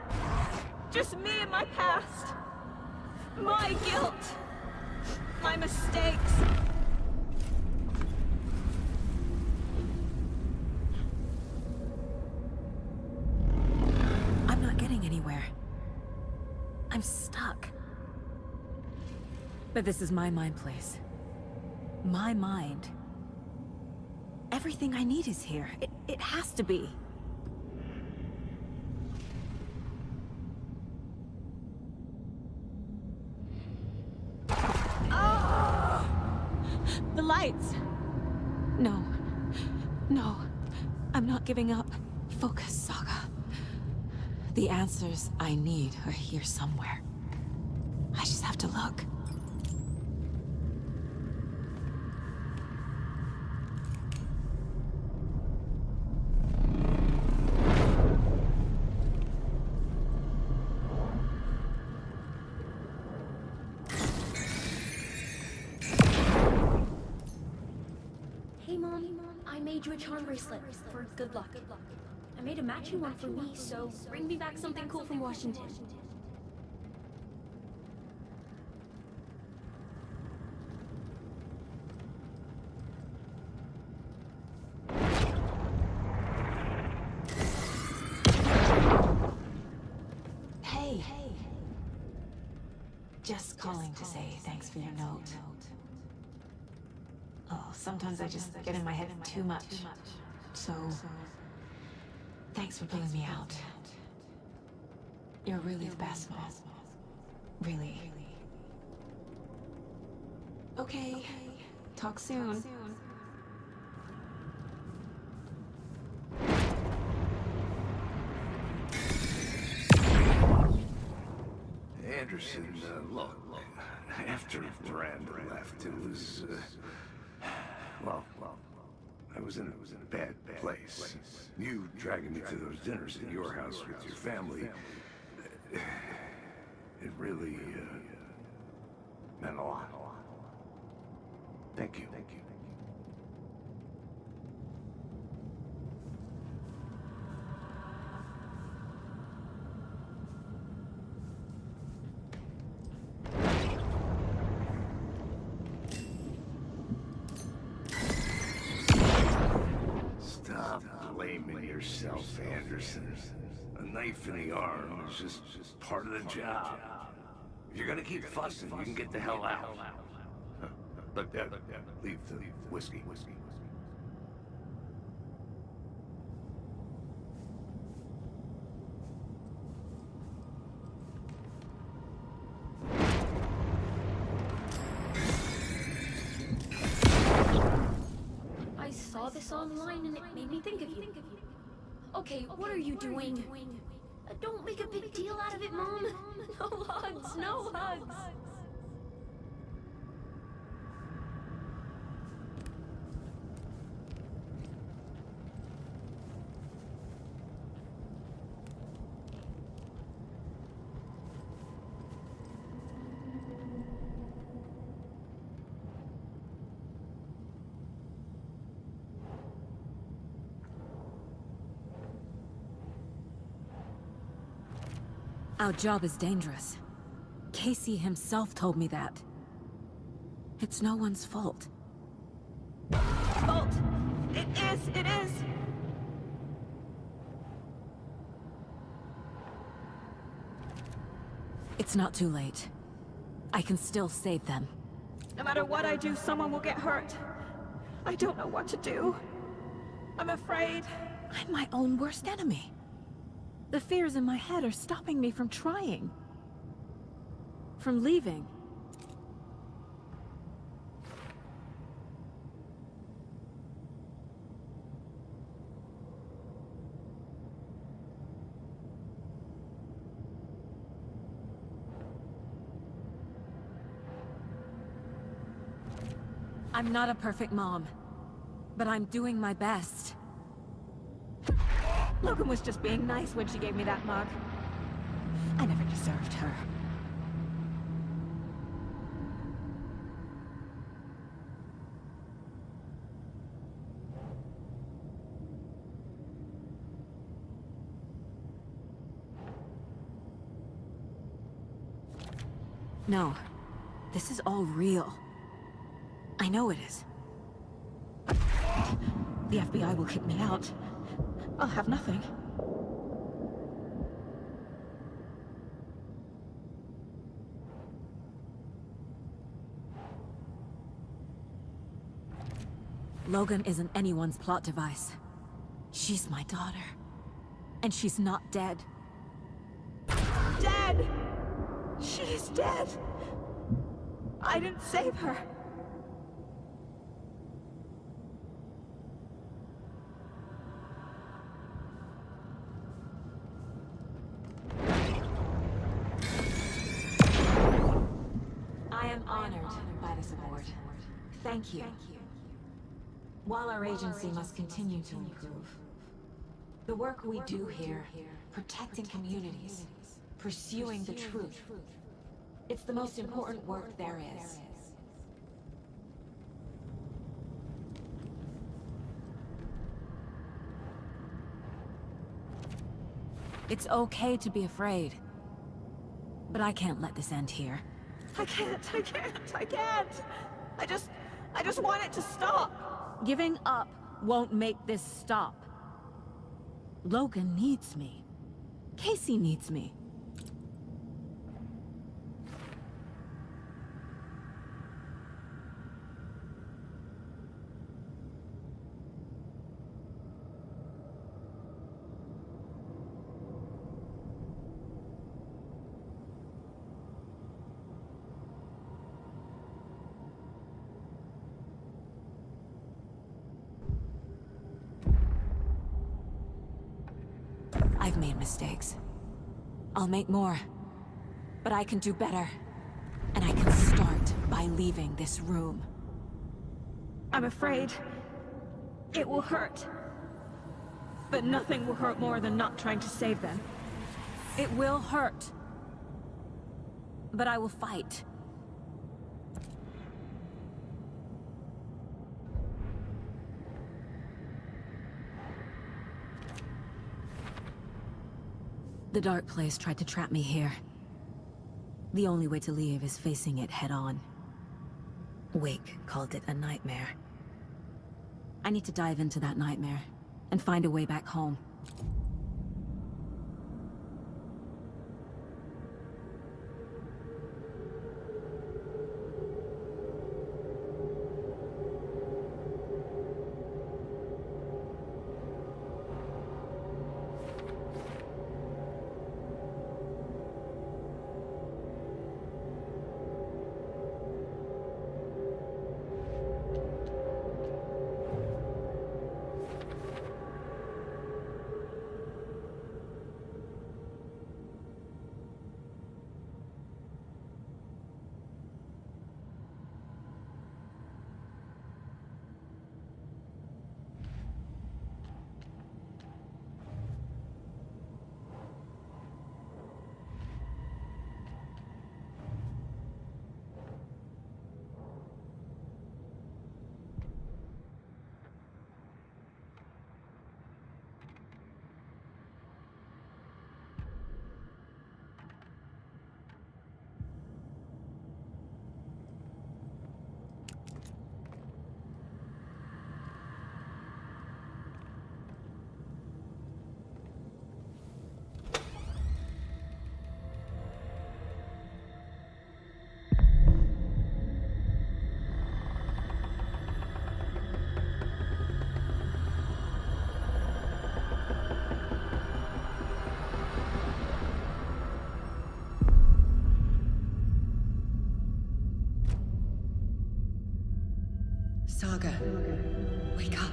Just me and my past. My guilt. My mistakes. I'm not getting anywhere. But this is my mind place. My mind. Everything I need is here. It has to be. Oh! The lights! No. No. I'm not giving up. Focus, Saga. The answers I need are here somewhere. I just have to look. Hey Mom, I made you a charm bracelet for good luck. I made a matching one for me, so bring me back something cool from Washington. Hey. Just calling to say thanks for your note. Oh, sometimes I just get in my head too much. So, thanks for pulling me out. You're really the best, Mom. Really. Okay. Talk soon. Anderson, look, after Miranda left, it was, well, I was in a bad place. You dragging me to those dinners at your house with your family, it really, meant a lot. Thank you. Stop blaming yourself, Anderson. A knife in the arm is just part of the job. If you're gonna keep fussing, you can get the hell out. Look, leave the whiskey. I saw this online and it made me think of you. Okay, what are you doing? Don't make a big deal out of it, Mom. No hugs, no hugs. Our job is dangerous. Casey himself told me that. It's no one's fault. Fault! It is! It's not too late. I can still save them. No matter what I do, someone will get hurt. I don't know what to do. I'm afraid. I'm my own worst enemy. The fears in my head are stopping me from trying. From leaving. I'm not a perfect mom, but I'm doing my best. Logan was just being nice when she gave me that mug. I never deserved her. No, this is all real. I know it is. The FBI will kick me out. I'll have nothing. Logan isn't anyone's plot device. She's my daughter. And she's not dead. Dead! She's dead! I didn't save her. I am honored by this award. Thank you. While our agency must continue to improve, the work we do here, protecting communities, pursuing the truth, it's the most important work there is. It's okay to be afraid, but I can't let this end here. I can't. I just want it to stop. Giving up won't make this stop. Logan needs me. Casey needs me. I've made mistakes. I'll make more. But I can do better. And I can start by leaving this room. I'm afraid it will hurt. But nothing will hurt more than not trying to save them. It will hurt. But I will fight. The dark place tried to trap me here. The only way to leave is facing it head-on. Wake called it a nightmare. I need to dive into that nightmare and find a way back home. Saga, wake up.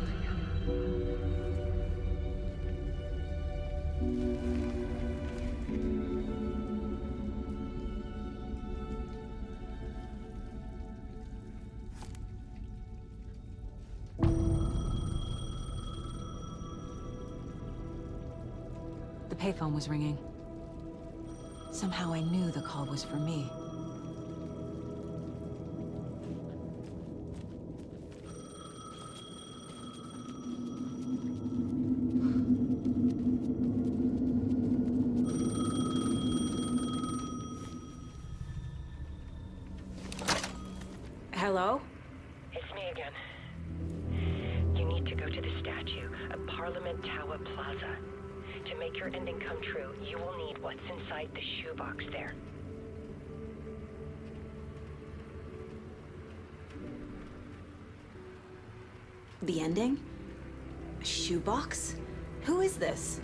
The payphone was ringing. Somehow I knew the call was for me. Hello? It's me again. You need to go to the statue of Parliament Tower Plaza. To make your ending come true, you will need what's inside the shoebox there. The ending? A shoebox? Who is this?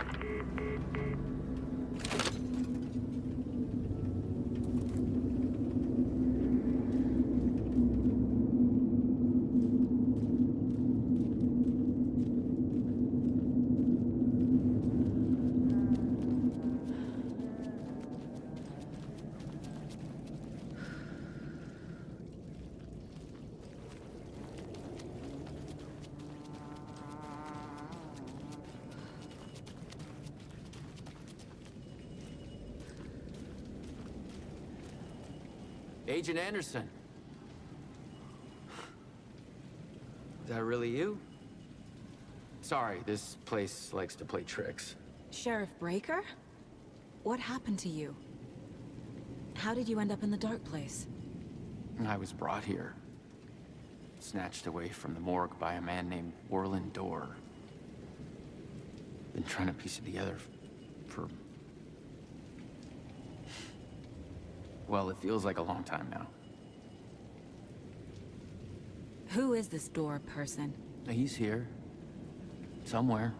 Agent Anderson. Is that really you? Sorry, this place likes to play tricks. Sheriff Breaker? What happened to you? How did you end up in the dark place? I was brought here. Snatched away from the morgue by a man named Warland Dorr. Been trying to piece it together for... well, it feels like a long time now. Who is this Dorr person? He's here. Somewhere.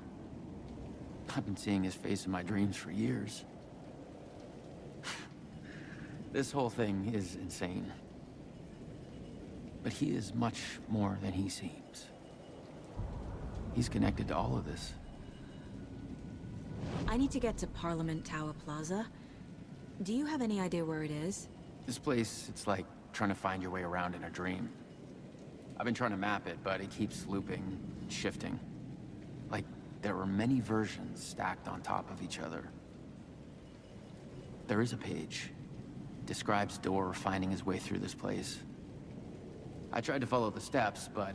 I've been seeing his face in my dreams for years. This whole thing is insane. But he is much more than he seems. He's connected to all of this. I need to get to Parliament Tower Plaza. Do you have any idea where it is? This place, it's like trying to find your way around in a dream. I've been trying to map it, but it keeps looping, shifting. Like there are many versions stacked on top of each other. There is a page. Describes Dorr finding his way through this place. I tried to follow the steps, but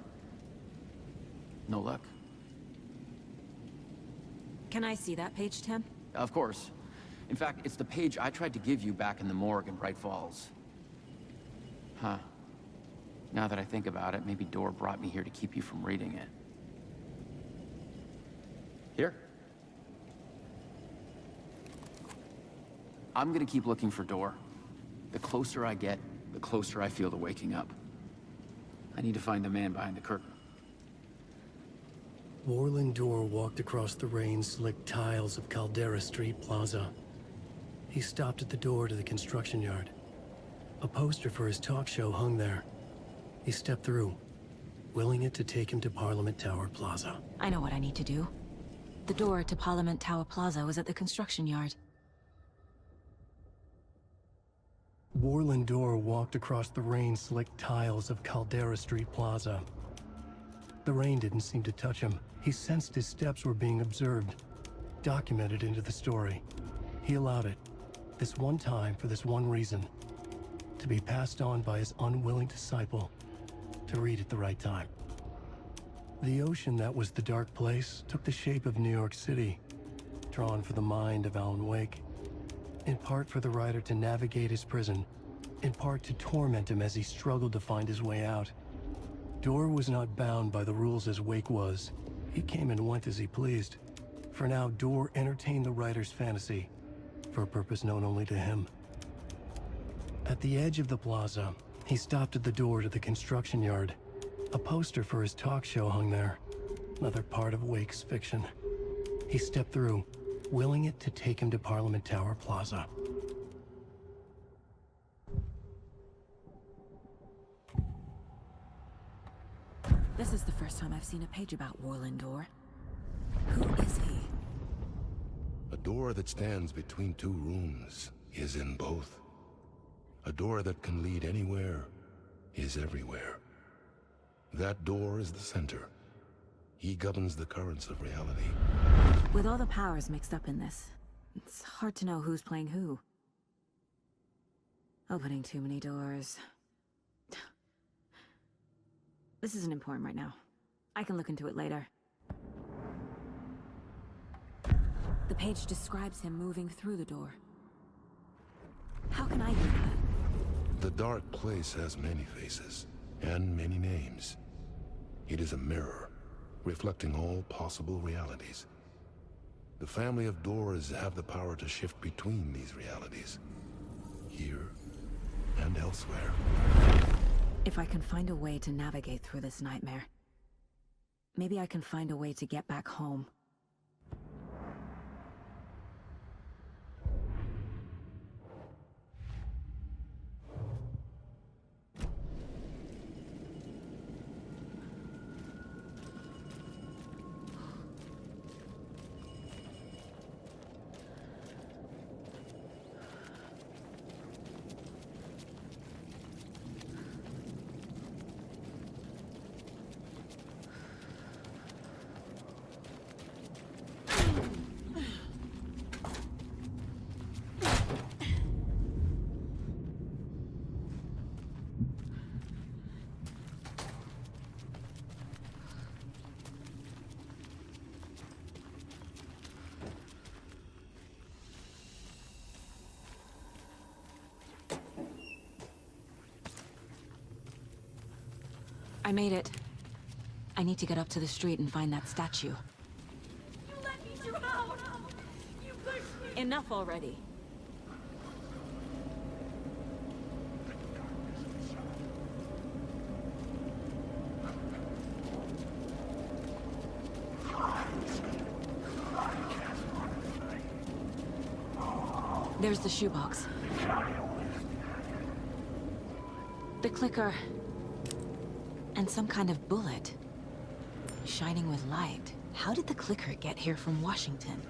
no luck. Can I see that page, Tim? Of course. In fact, it's the page I tried to give you back in the morgue in Bright Falls. Huh. Now that I think about it, maybe Dorr brought me here to keep you from reading it. Here. I'm gonna keep looking for Dorr. The closer I get, the closer I feel to waking up. I need to find the man behind the curtain. Warland Dorr walked across the rain-slicked tiles of Caldera Street Plaza. He stopped at the door to the construction yard. A poster for his talk show hung there. He stepped through, willing it to take him to Parliament Tower Plaza. I know what I need to do. The door to Parliament Tower Plaza was at the construction yard. Warland Dorr walked across the rain-slicked tiles of Caldera Street Plaza. The rain didn't seem to touch him. He sensed his steps were being observed, documented into the story. He allowed it, this one time for this one reason, to be passed on by his unwilling disciple, to read at the right time. The ocean that was the dark place took the shape of New York City, drawn for the mind of Alan Wake. In part for the writer to navigate his prison, in part to torment him as he struggled to find his way out. Dorr was not bound by the rules as Wake was. He came and went as he pleased. For now, Dorr entertained the writer's fantasy, for a purpose known only to him. At the edge of the plaza, he stopped at the door to the construction yard. A poster for his talk show hung there, another part of Wake's fiction. He stepped through, willing it to take him to Parliament Tower Plaza. This is the first time I've seen a page about Warland Dorr. Who is he? A door that stands between two rooms is in both. A door that can lead anywhere is everywhere. That door is the center. He governs the currents of reality. With all the powers mixed up in this, it's hard to know who's playing who. Opening too many doors. This isn't important right now. I can look into it later. The page describes him moving through the door. How can I do that? The dark place has many faces and many names. It is a mirror, reflecting all possible realities. The family of doors have the power to shift between these realities, here and elsewhere. If I can find a way to navigate through this nightmare, maybe I can find a way to get back home. I made it. I need to get up to the street and find that statue. You let me drown! You pushed me! Enough already. There's the shoebox. The clicker. And some kind of bullet. Shining with light. How did the clicker get here from Washington?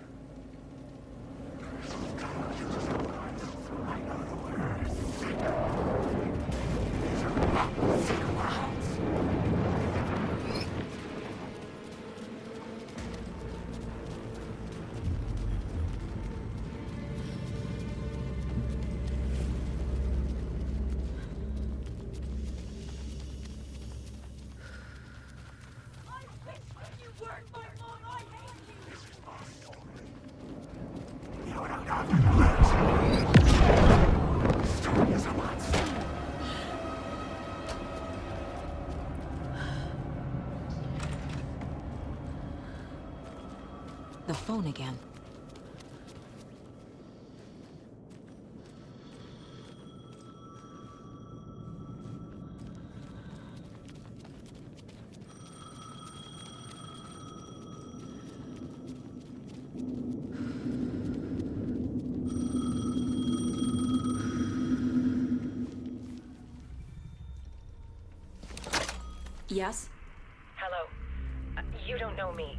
The phone again. Yes? Hello. You don't know me,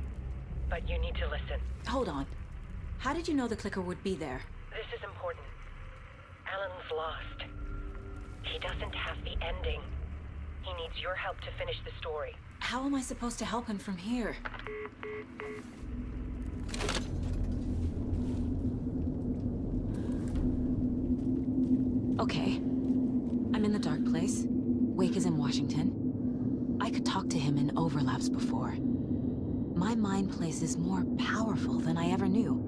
but you need to listen. Hold on. How did you know the clicker would be there? This is important. Alan's lost. He doesn't have the ending. He needs your help to finish the story. How am I supposed to help him from here? Okay. I'm in the dark place. Wake is in Washington. I could talk to him in overlaps before. My mind place is more powerful than I ever knew.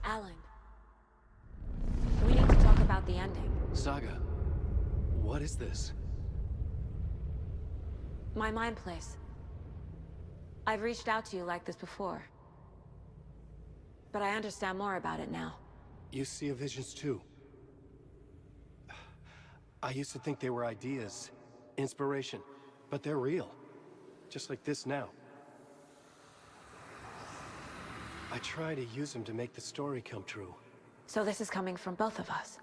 Alan. We need to talk about the ending. Saga, what is this? My mind place. I've reached out to you like this before. But I understand more about it now. You see visions too. I used to think they were ideas, inspiration, but they're real. Just like this now. I try to use them to make the story come true. So this is coming from both of us.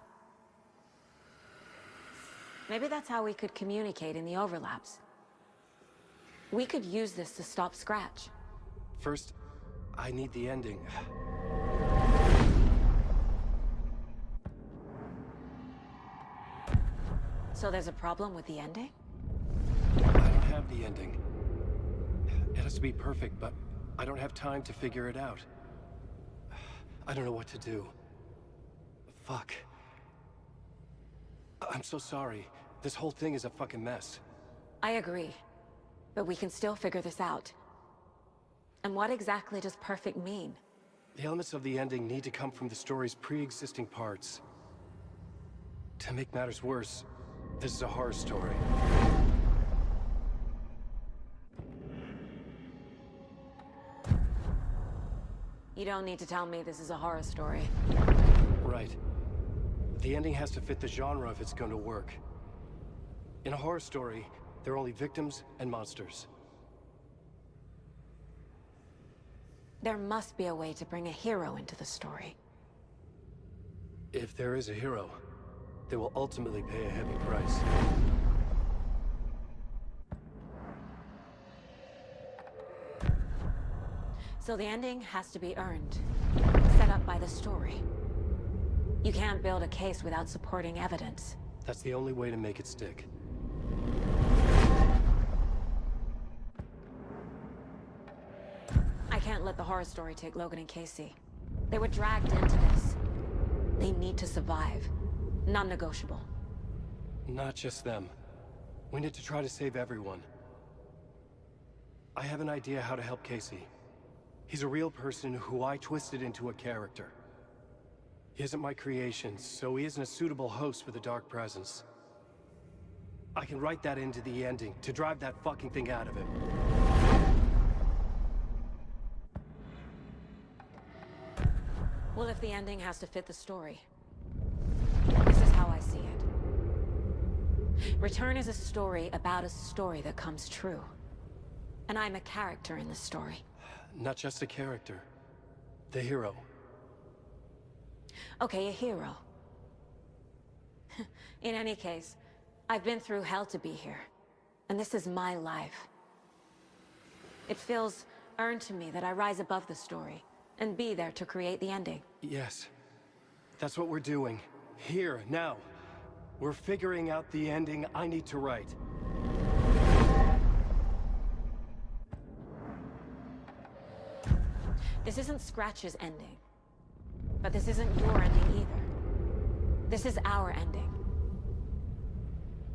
Maybe that's how we could communicate in the overlaps. We could use this to stop Scratch. First, I need the ending. So there's a problem with the ending? I don't have the ending. It has to be perfect, but I don't have time to figure it out. I don't know what to do. Fuck. I'm so sorry. This whole thing is a fucking mess. I agree. But we can still figure this out. And what exactly does perfect mean? The elements of the ending need to come from the story's pre-existing parts. To make matters worse, this is a horror story. You don't need to tell me this is a horror story. Right. The ending has to fit the genre if it's going to work. In a horror story, there are only victims and monsters. There must be a way to bring a hero into the story. If there is a hero, they will ultimately pay a heavy price. So the ending has to be earned, set up by the story. You can't build a case without supporting evidence. That's the only way to make it stick. I can't let the horror story take Logan and Casey. They were dragged into this. They need to survive. Non-negotiable. Not just them. We need to try to save everyone. I have an idea how to help Casey. He's a real person who I twisted into a character. He isn't my creation, so he isn't a suitable host for the Dark Presence. I can write that into the ending to drive that fucking thing out of him. Well, if the ending has to fit the story, this is how I see it. Return is a story about a story that comes true. And I'm a character in the story. Not just a character. The hero. Okay, a hero. In any case, I've been through hell to be here. And this is my life. It feels earned to me that I rise above the story and be there to create the ending. Yes. That's what we're doing. Here, now. We're figuring out the ending I need to write. This isn't Scratch's ending. But this isn't your ending either. This is our ending.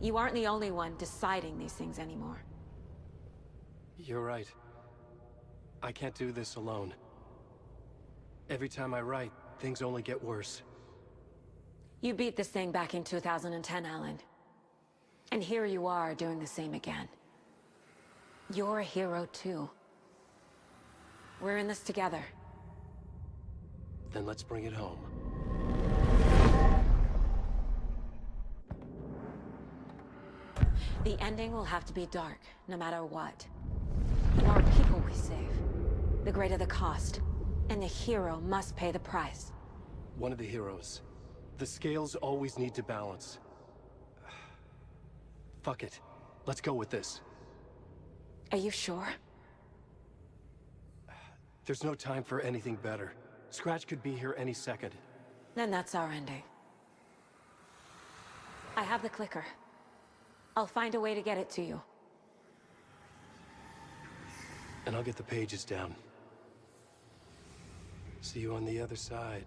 You aren't the only one deciding these things anymore. You're right. I can't do this alone. Every time I write, things only get worse. You beat this thing back in 2010, Alan. And here you are doing the same again. You're a hero too. We're in this together. Then let's bring it home. The ending will have to be dark, no matter what. The more people we save, the greater the cost. And the hero must pay the price. One of the heroes. The scales always need to balance. Fuck it. Let's go with this. Are you sure? There's no time for anything better. Scratch could be here any second. Then that's our ending. I have the clicker. I'll find a way to get it to you. And I'll get the pages down. See you on the other side.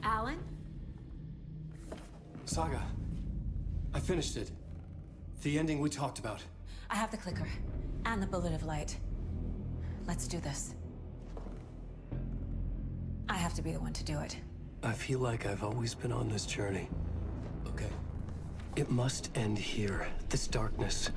Alan? Saga, I finished it. The ending we talked about. I have the clicker. And the bullet of light. Let's do this. I have to be the one to do it. I feel like I've always been on this journey. Okay. It must end here. This darkness.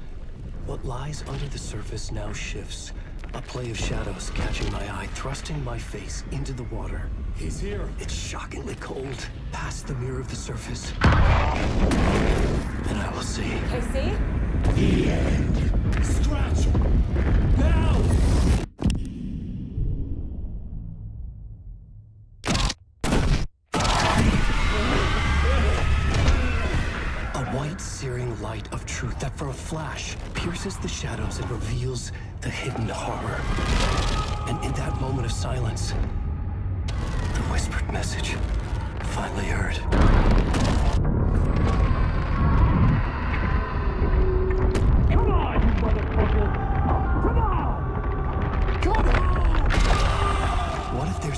What lies under the surface now shifts. A play of shadows catching my eye, thrusting my face into the water. He's here. It's shockingly cold. Past the mirror of the surface. Then I will see. Casey? The end. Scratch! Now! A white, searing light of truth that for a flash pierces the shadows and reveals the hidden horror. And in that moment of silence, the whispered message finally heard. Come on, you motherfucker! Come on!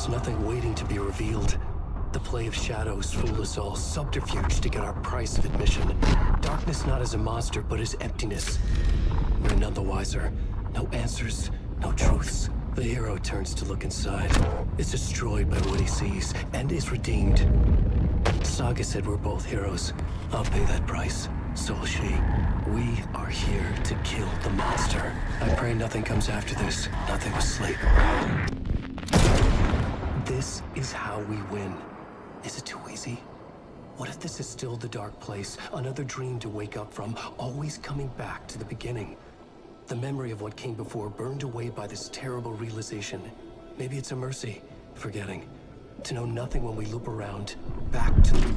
There's nothing waiting to be revealed. The play of shadows fool us all, subterfuge to get our price of admission. Darkness not as a monster, but as emptiness. We're none the wiser. No answers, no truths. The hero turns to look inside. Is destroyed by what he sees, and is redeemed. Saga said we're both heroes. I'll pay that price. So will she. We are here to kill the monster. I pray nothing comes after this. Nothing but sleep. This is how we win. Is it too easy? What if this is still the dark place? Another dream to wake up from, always coming back to the beginning. The memory of what came before burned away by this terrible realization. Maybe it's a mercy, forgetting. To know nothing when we loop around, back to...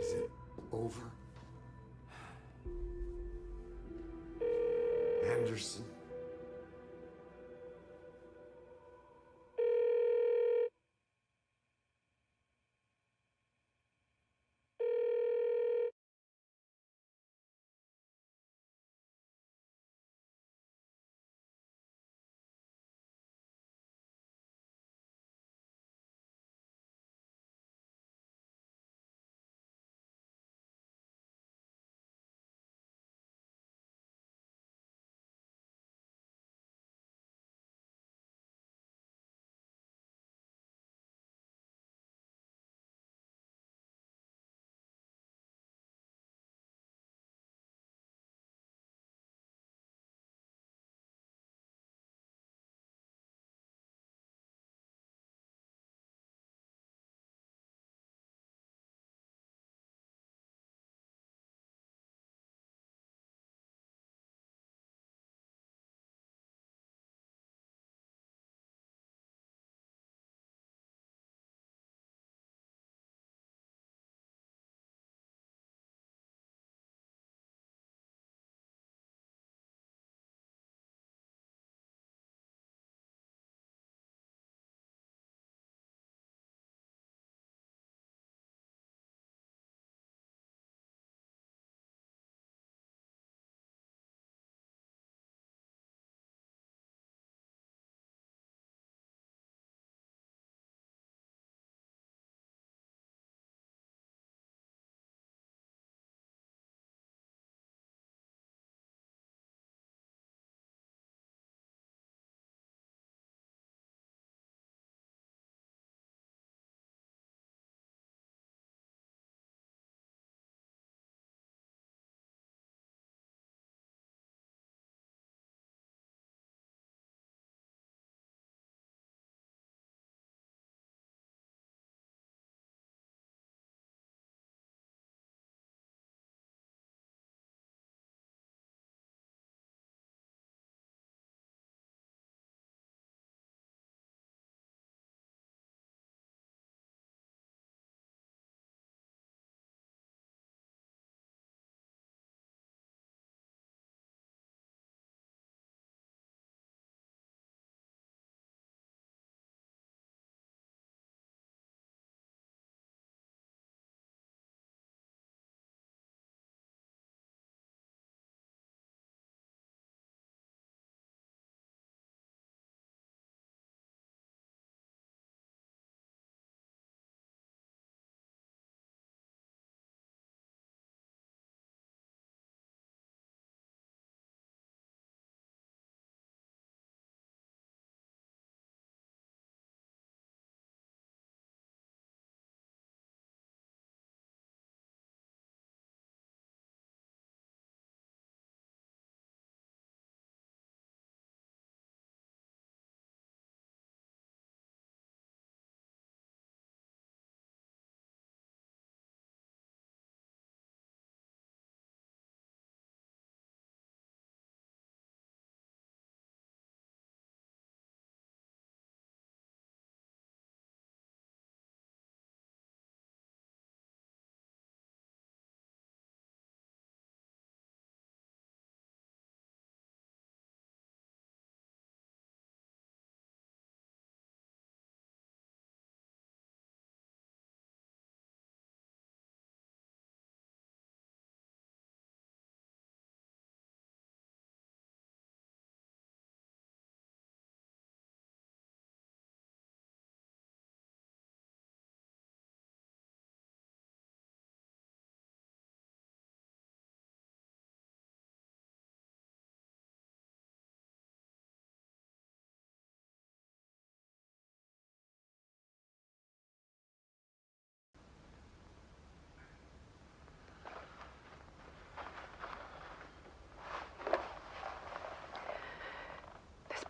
Is it over? Anderson?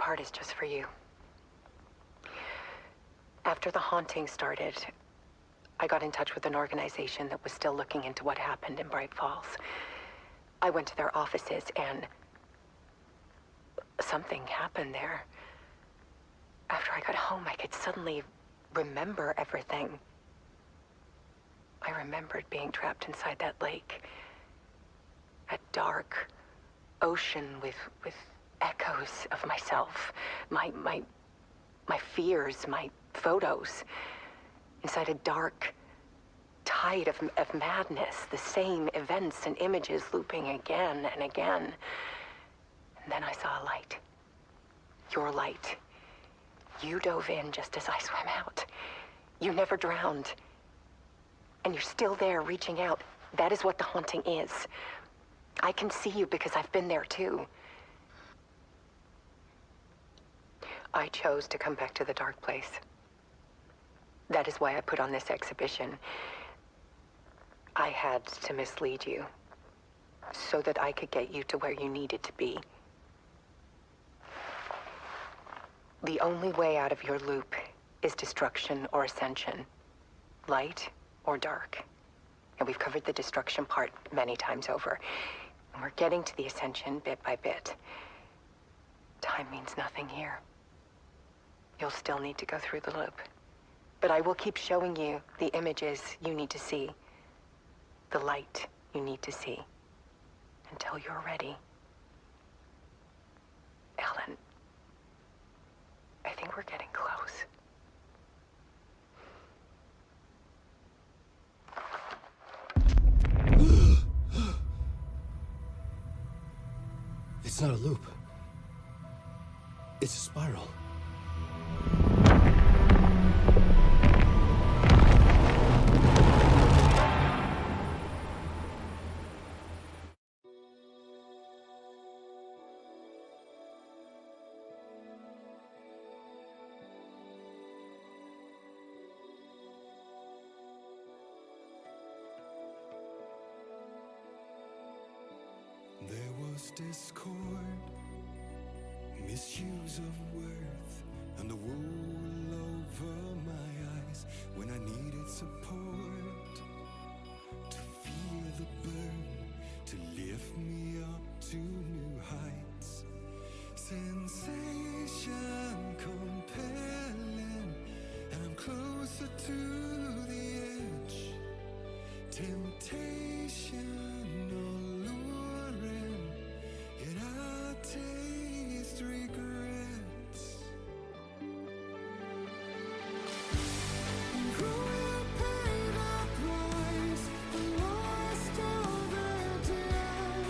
part is just for you. After the haunting started, I got in touch with an organization that was still looking into what happened in Bright Falls. I went to their offices and something happened there. After I got home, I could suddenly remember everything. I remembered being trapped inside that lake. A dark ocean with echoes of myself. My fears, my photos. Inside a dark tide of madness. The same events and images looping again and again. And then I saw a light. Your light. You dove in just as I swam out. You never drowned. And you're still there reaching out. That is what the haunting is. I can see you because I've been there too. I chose to come back to the dark place. That is why I put on this exhibition. I had to mislead you so that I could get you to where you needed to be. The only way out of your loop is destruction or ascension. Light or dark. And we've covered the destruction part many times over. And we're getting to the ascension bit by bit. Time means nothing here. You'll still need to go through the loop. But I will keep showing you the images you need to see. The light you need to see. Until you're ready. Ellen, I think we're getting close. It's not a loop. It's a spiral. There was discord, misuse of worth, and the wool over my eyes when I needed support. To feel the burn, to lift me up to new heights. Sensation compelling, and I'm closer to the edge. Temptation alluring, yet I taste regrets. And who will pay the price, the lost or the dead?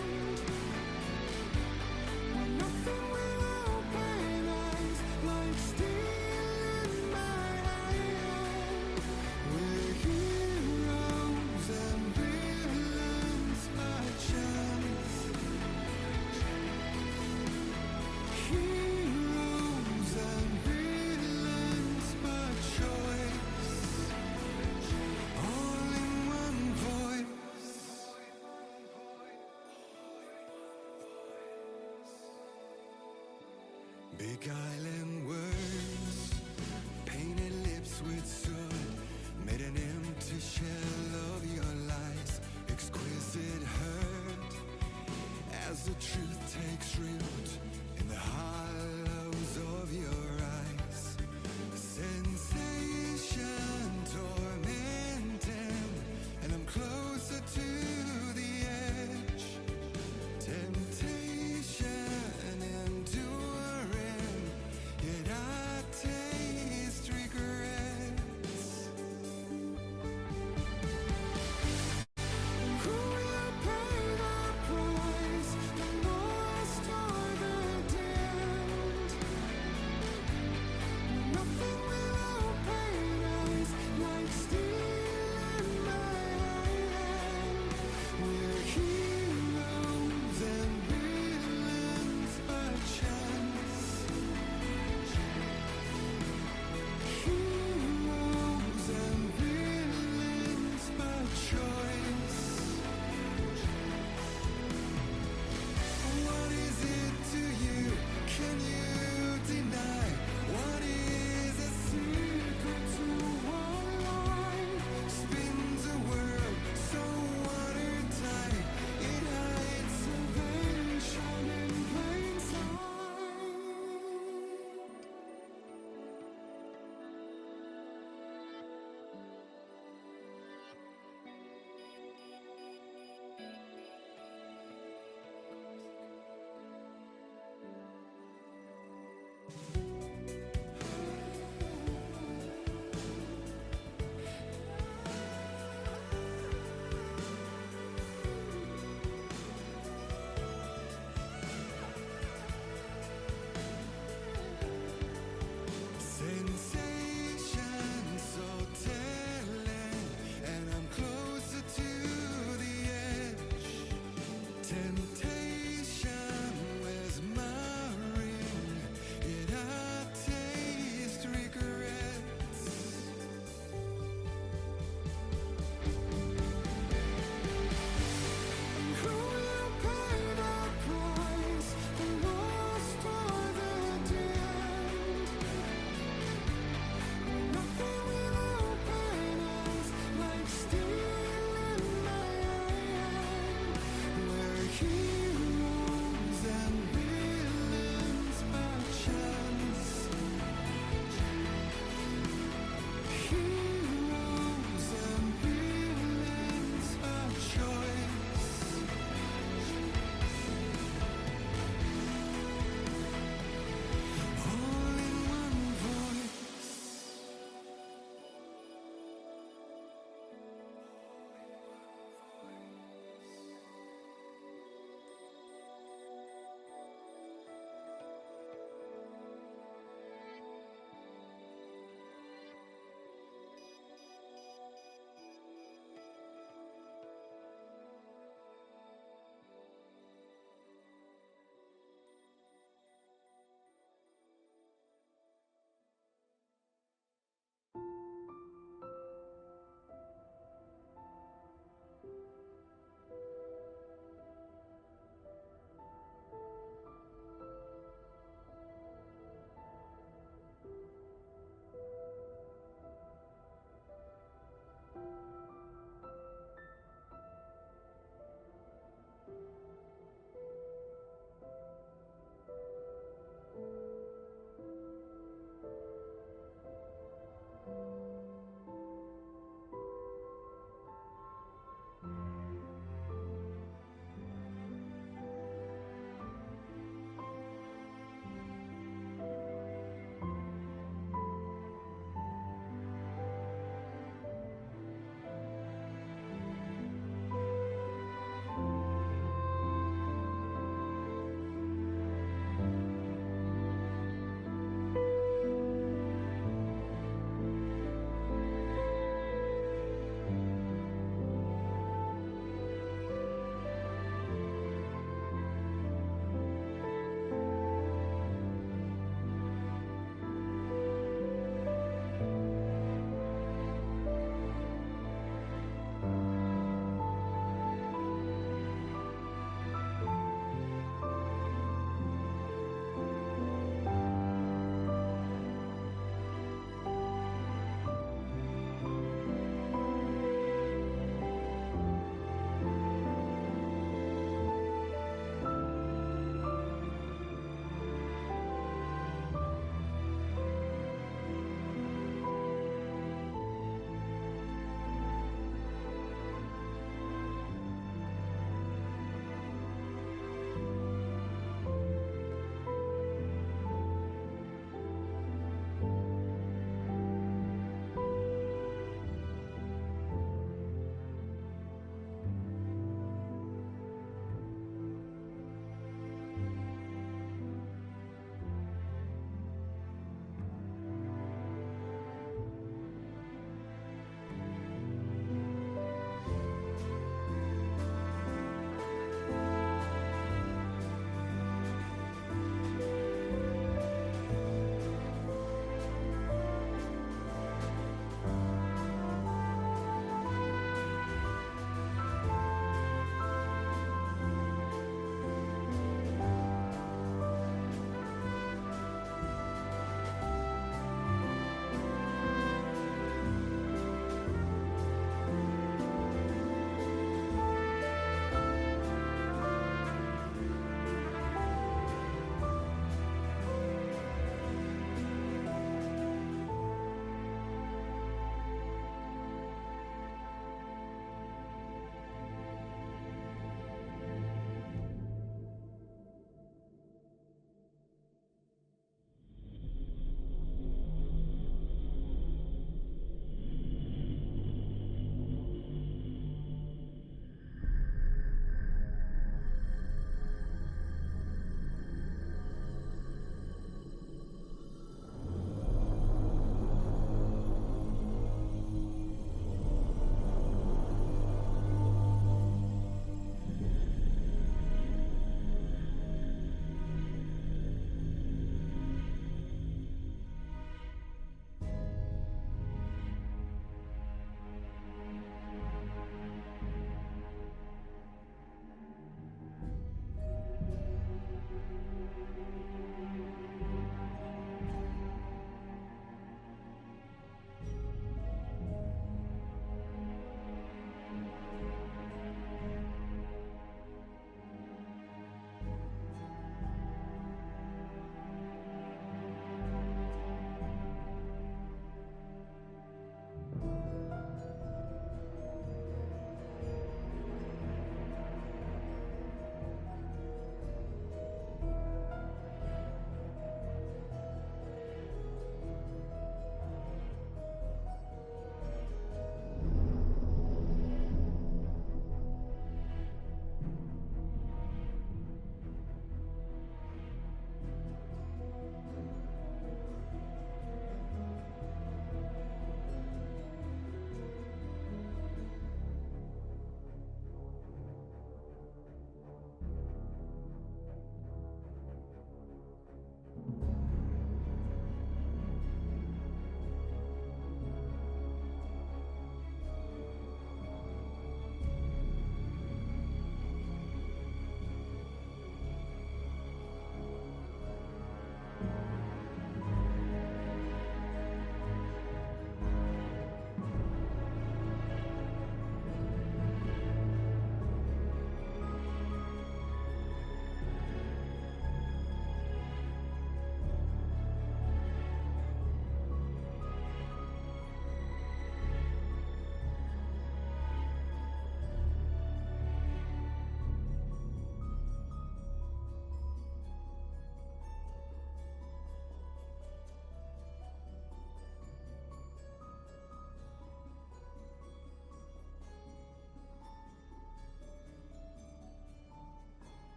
When nothing will open eyes, like steel in my hand. We're heroes and villains by chance. Heroes and villains by choice. All in one voice. Beguiling words, painted lips with soot, made an empty shell of your lies. Exquisite hurt, as the truth takes root in the hollows of your eyes. Sensation tormenting, and I'm closer to the edge. Temptation enduring, yet I taste regret.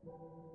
you.